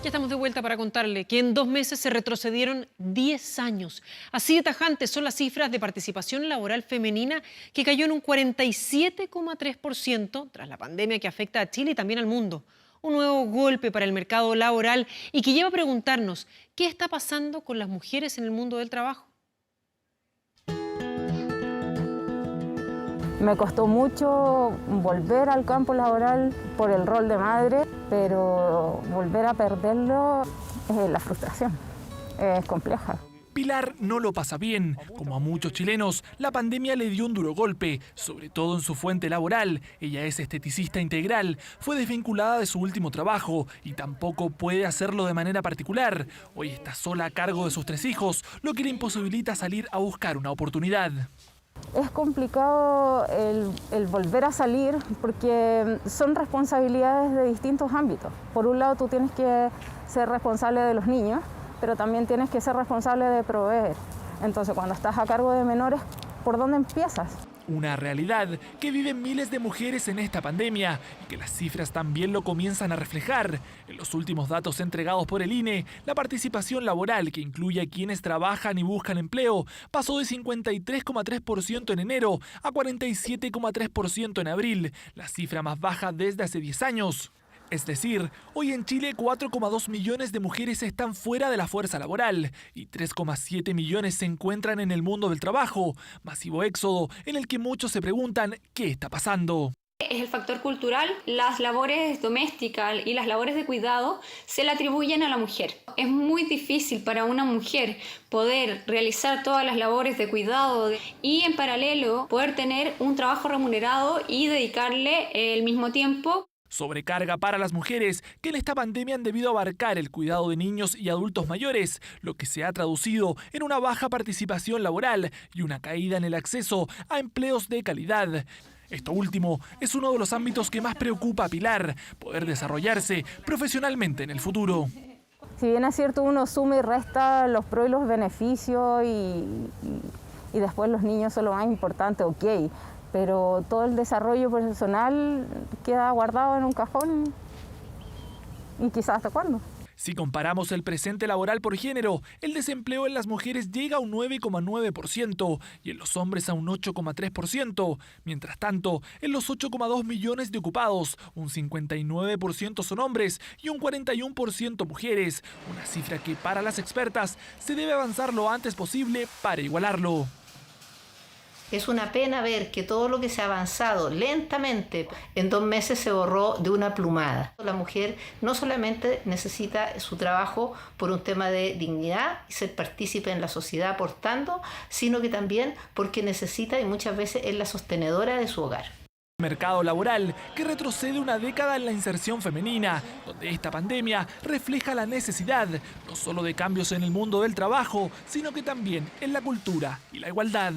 Ya estamos de vuelta para contarle que en 2 meses se retrocedieron 10 años. Así de tajantes son las cifras de participación laboral femenina, que cayó en un 47,3% tras la pandemia que afecta a Chile y también al mundo. Un nuevo golpe para el mercado laboral y que lleva a preguntarnos qué está pasando con las mujeres en el mundo del trabajo. Me costó mucho volver al campo laboral por el rol de madre, pero volver a perderlo, la frustración es compleja. Pilar no lo pasa bien. Como a muchos chilenos, la pandemia le dio un duro golpe, sobre todo en su fuente laboral. Ella es esteticista integral, fue desvinculada de su último trabajo y tampoco puede hacerlo de manera particular. Hoy está sola a cargo de sus 3 hijos, lo que le imposibilita salir a buscar una oportunidad. Es complicado el volver a salir porque son responsabilidades de distintos ámbitos. Por un lado, tú tienes que ser responsable de los niños, pero también tienes que ser responsable de proveer. Entonces, cuando estás a cargo de menores, ¿por dónde empiezas? Una realidad que viven miles de mujeres en esta pandemia y que las cifras también lo comienzan a reflejar. En los últimos datos entregados por el INE, la participación laboral, que incluye a quienes trabajan y buscan empleo, pasó de 53,3% en enero a 47,3% en abril, la cifra más baja desde hace 10 años. Es decir, hoy en Chile 4,2 millones de mujeres están fuera de la fuerza laboral y 3,7 millones se encuentran en el mundo del trabajo, masivo éxodo en el que muchos se preguntan qué está pasando. Es el factor cultural. Las labores domésticas y las labores de cuidado se le atribuyen a la mujer. Es muy difícil para una mujer poder realizar todas las labores de cuidado y en paralelo poder tener un trabajo remunerado y dedicarle el mismo tiempo. Sobrecarga para las mujeres que en esta pandemia han debido abarcar el cuidado de niños y adultos mayores, lo que se ha traducido en una baja participación laboral y una caída en el acceso a empleos de calidad. Esto último es uno de los ámbitos que más preocupa a Pilar, poder desarrollarse profesionalmente en el futuro. Si bien es cierto, uno suma y resta los pros y los beneficios y después los niños son lo más importante, ok. Pero todo el desarrollo personal queda guardado en un cajón y quizás hasta cuándo. Si comparamos el presente laboral por género, el desempleo en las mujeres llega a un 9,9% y en los hombres a un 8,3%. Mientras tanto, en los 8,2 millones de ocupados, un 59% son hombres y un 41% mujeres, una cifra que para las expertas se debe avanzar lo antes posible para igualarlo. Es una pena ver que todo lo que se ha avanzado lentamente en 2 meses se borró de una plumada. La mujer no solamente necesita su trabajo por un tema de dignidad y ser partícipe en la sociedad aportando, sino que también porque necesita y muchas veces es la sostenedora de su hogar. Mercado laboral que retrocede una década en la inserción femenina, donde esta pandemia refleja la necesidad no solo de cambios en el mundo del trabajo, sino que también en la cultura y la igualdad.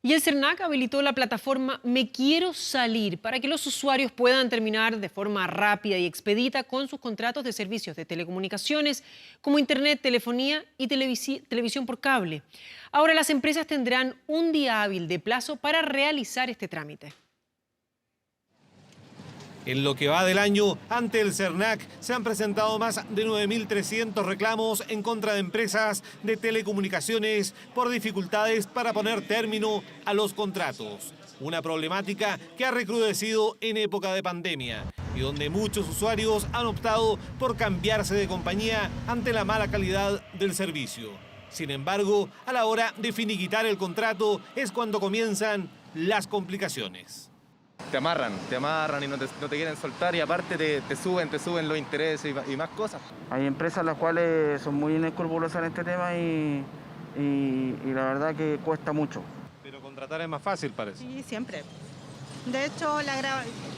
Y el CERNAC habilitó la plataforma Me Quiero Salir para que los usuarios puedan terminar de forma rápida y expedita con sus contratos de servicios de telecomunicaciones como internet, telefonía y televisión por cable. Ahora las empresas tendrán un día hábil de plazo para realizar este trámite. En lo que va del año, ante el CERNAC se han presentado más de 9.300 reclamos en contra de empresas de telecomunicaciones por dificultades para poner término a los contratos. Una problemática que ha recrudecido en época de pandemia y donde muchos usuarios han optado por cambiarse de compañía ante la mala calidad del servicio. Sin embargo, a la hora de finiquitar el contrato es cuando comienzan las complicaciones. Te amarran y no te quieren soltar y aparte te suben los intereses y más cosas. Hay empresas las cuales son muy inescrupulosas en este tema y la verdad que cuesta mucho. Pero contratar es más fácil, parece. Sí, siempre. De hecho,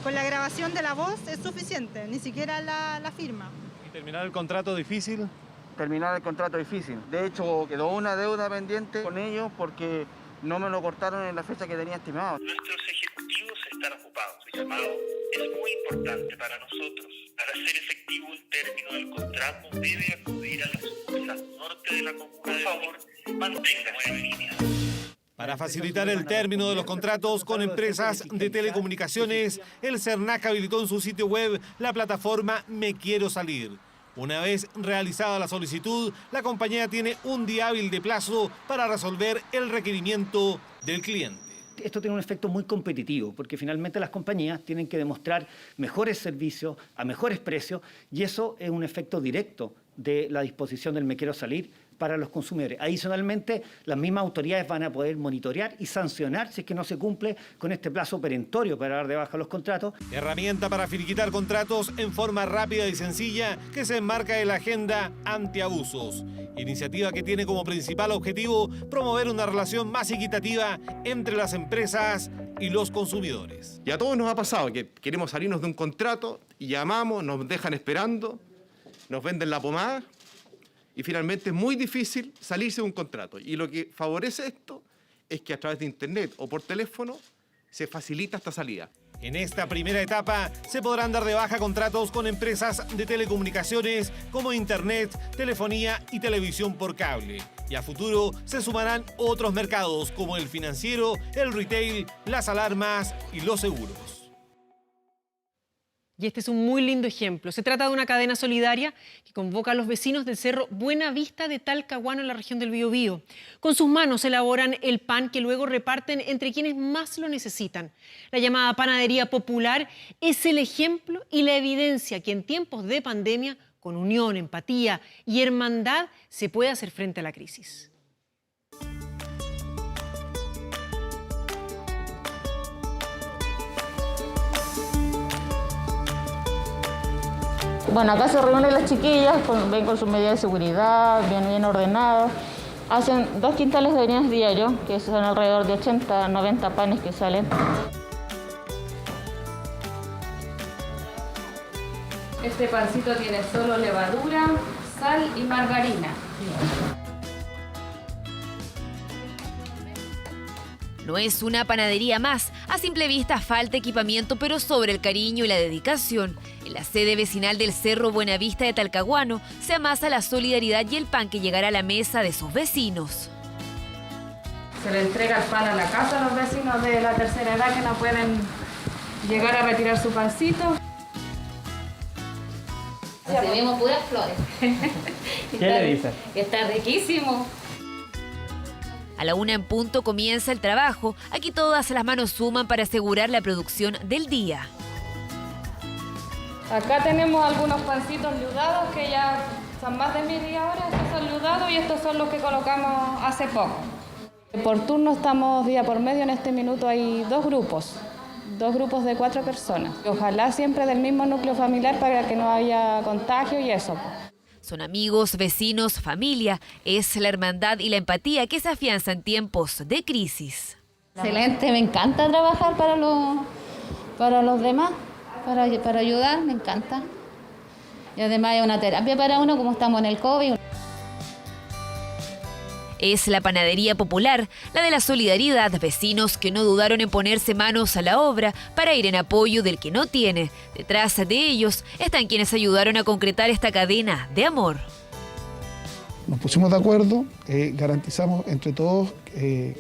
con la grabación de la voz es suficiente, ni siquiera la firma. ¿Y terminar el contrato difícil? Terminar el contrato difícil. De hecho, quedó una deuda pendiente con ellos porque no me lo cortaron en la fecha que tenía estimado. Nuestros ejecutivos están ocupados. El llamado es muy importante para nosotros. Para hacer efectivo el término del contrato, debe acudir a la sucursal norte de la comuna. Por favor, manténgase en línea. Para facilitar el término de los contratos con empresas de telecomunicaciones, el CERNAC habilitó en su sitio web la plataforma Me Quiero Salir. Una vez realizada la solicitud, la compañía tiene un día hábil de plazo para resolver el requerimiento del cliente. Esto tiene un efecto muy competitivo, porque finalmente las compañías tienen que demostrar mejores servicios a mejores precios, y eso es un efecto directo de la disposición del Me Quiero Salir para los consumidores. Adicionalmente, las mismas autoridades van a poder monitorear y sancionar si es que no se cumple con este plazo perentorio para dar de baja los contratos. Herramienta para finiquitar contratos en forma rápida y sencilla que se enmarca en la agenda antiabusos. Iniciativa que tiene como principal objetivo promover una relación más equitativa entre las empresas y los consumidores. Y a todos nos ha pasado que queremos salirnos de un contrato y llamamos, nos dejan esperando, nos venden la pomada y finalmente es muy difícil salirse de un contrato. Y lo que favorece esto es que a través de internet o por teléfono se facilita esta salida. En esta primera etapa se podrán dar de baja contratos con empresas de telecomunicaciones como internet, telefonía y televisión por cable. Y a futuro se sumarán otros mercados como el financiero, el retail, las alarmas y los seguros. Y este es un muy lindo ejemplo. Se trata de una cadena solidaria que convoca a los vecinos del Cerro Buenavista de Talcahuano en la región del Biobío. Con sus manos elaboran el pan que luego reparten entre quienes más lo necesitan. La llamada panadería popular es el ejemplo y la evidencia que en tiempos de pandemia, con unión, empatía y hermandad, se puede hacer frente a la crisis. Bueno, acá se reúnen las chiquillas, ven con sus medidas de seguridad, bien ordenados. Hacen 2 quintales de harinas diarios, que son alrededor de 80, 90 panes que salen. Este pancito tiene solo levadura, sal y margarina. No es una panadería más. A simple vista falta equipamiento, pero sobre el cariño y la dedicación. En la sede vecinal del Cerro Buenavista de Talcahuano se amasa la solidaridad y el pan que llegará a la mesa de sus vecinos. Se le entrega el pan a la casa a los vecinos de la tercera edad que no pueden llegar a retirar su pancito. Recibimos puras flores. ¿Qué le dicen? Que está riquísimo. A la 1 en punto comienza el trabajo. Aquí todas las manos suman para asegurar la producción del día. Acá tenemos algunos pancitos liudados que ya son más de media hora. Estos son liudados y estos son los que colocamos hace poco. Por turno estamos día por medio. En este minuto hay 2 grupos de 4 personas. Ojalá siempre del mismo núcleo familiar para que no haya contagio y eso. Son amigos, vecinos, familia. Es la hermandad y la empatía que se afianza en tiempos de crisis. Excelente, me encanta trabajar para los demás, para ayudar, me encanta. Y además es una terapia para uno, como estamos en el COVID. Es la panadería popular, la de la solidaridad, vecinos que no dudaron en ponerse manos a la obra para ir en apoyo del que no tiene. Detrás de ellos están quienes ayudaron a concretar esta cadena de amor. Nos pusimos de acuerdo, garantizamos entre todos,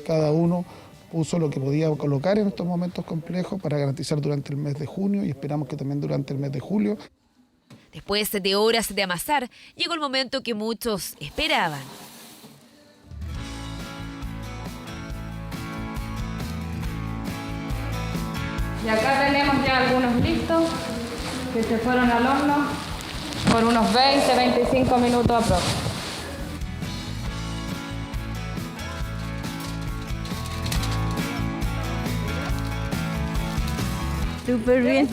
cada uno puso lo que podía colocar en estos momentos complejos para garantizar durante el mes de junio y esperamos que también durante el mes de julio. Después de horas de amasar, llegó el momento que muchos esperaban. Y acá tenemos ya algunos listos que se fueron al horno por unos 20-25 minutos aproximadamente. Súper bien.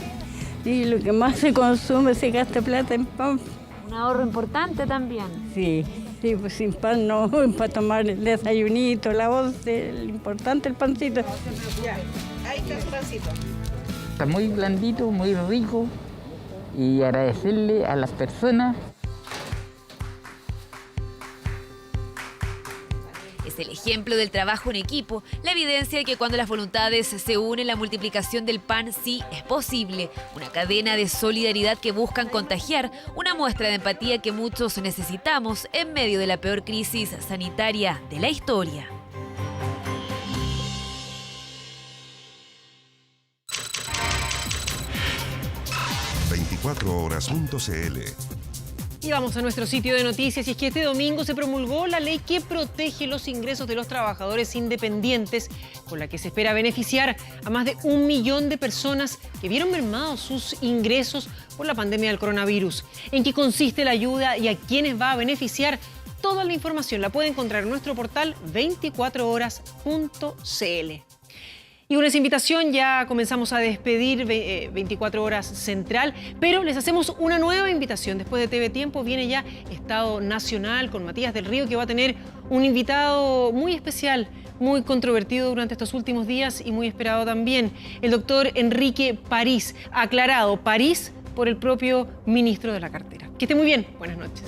Y lo que más se consume, se gasta plata en pan. Un ahorro importante también. Sí, pues sin pan no, para tomar el desayunito, la once, el importante el pancito. Ya, ahí está su pancito. Está muy blandito, muy rico y agradecerle a las personas. Es el ejemplo del trabajo en equipo, la evidencia de que cuando las voluntades se unen, la multiplicación del pan sí es posible. Una cadena de solidaridad que buscan contagiar, una muestra de empatía que muchos necesitamos en medio de la peor crisis sanitaria de la historia. 24horas.cl. Y vamos a nuestro sitio de noticias, y es que este domingo se promulgó la ley que protege los ingresos de los trabajadores independientes, con la que se espera beneficiar a más de 1 millón de personas que vieron mermados sus ingresos por la pandemia del coronavirus. ¿En qué consiste la ayuda y a quiénes va a beneficiar? Toda la información la puede encontrar en nuestro portal 24horas.cl. Y con esa invitación ya comenzamos a despedir 24 Horas Central, pero les hacemos una nueva invitación. Después de TV Tiempo viene ya Estado Nacional con Matías del Río, que va a tener un invitado muy especial, muy controvertido durante estos últimos días y muy esperado también, el doctor Enrique París, aclarado París por el propio ministro de la cartera. Que esté muy bien, buenas noches.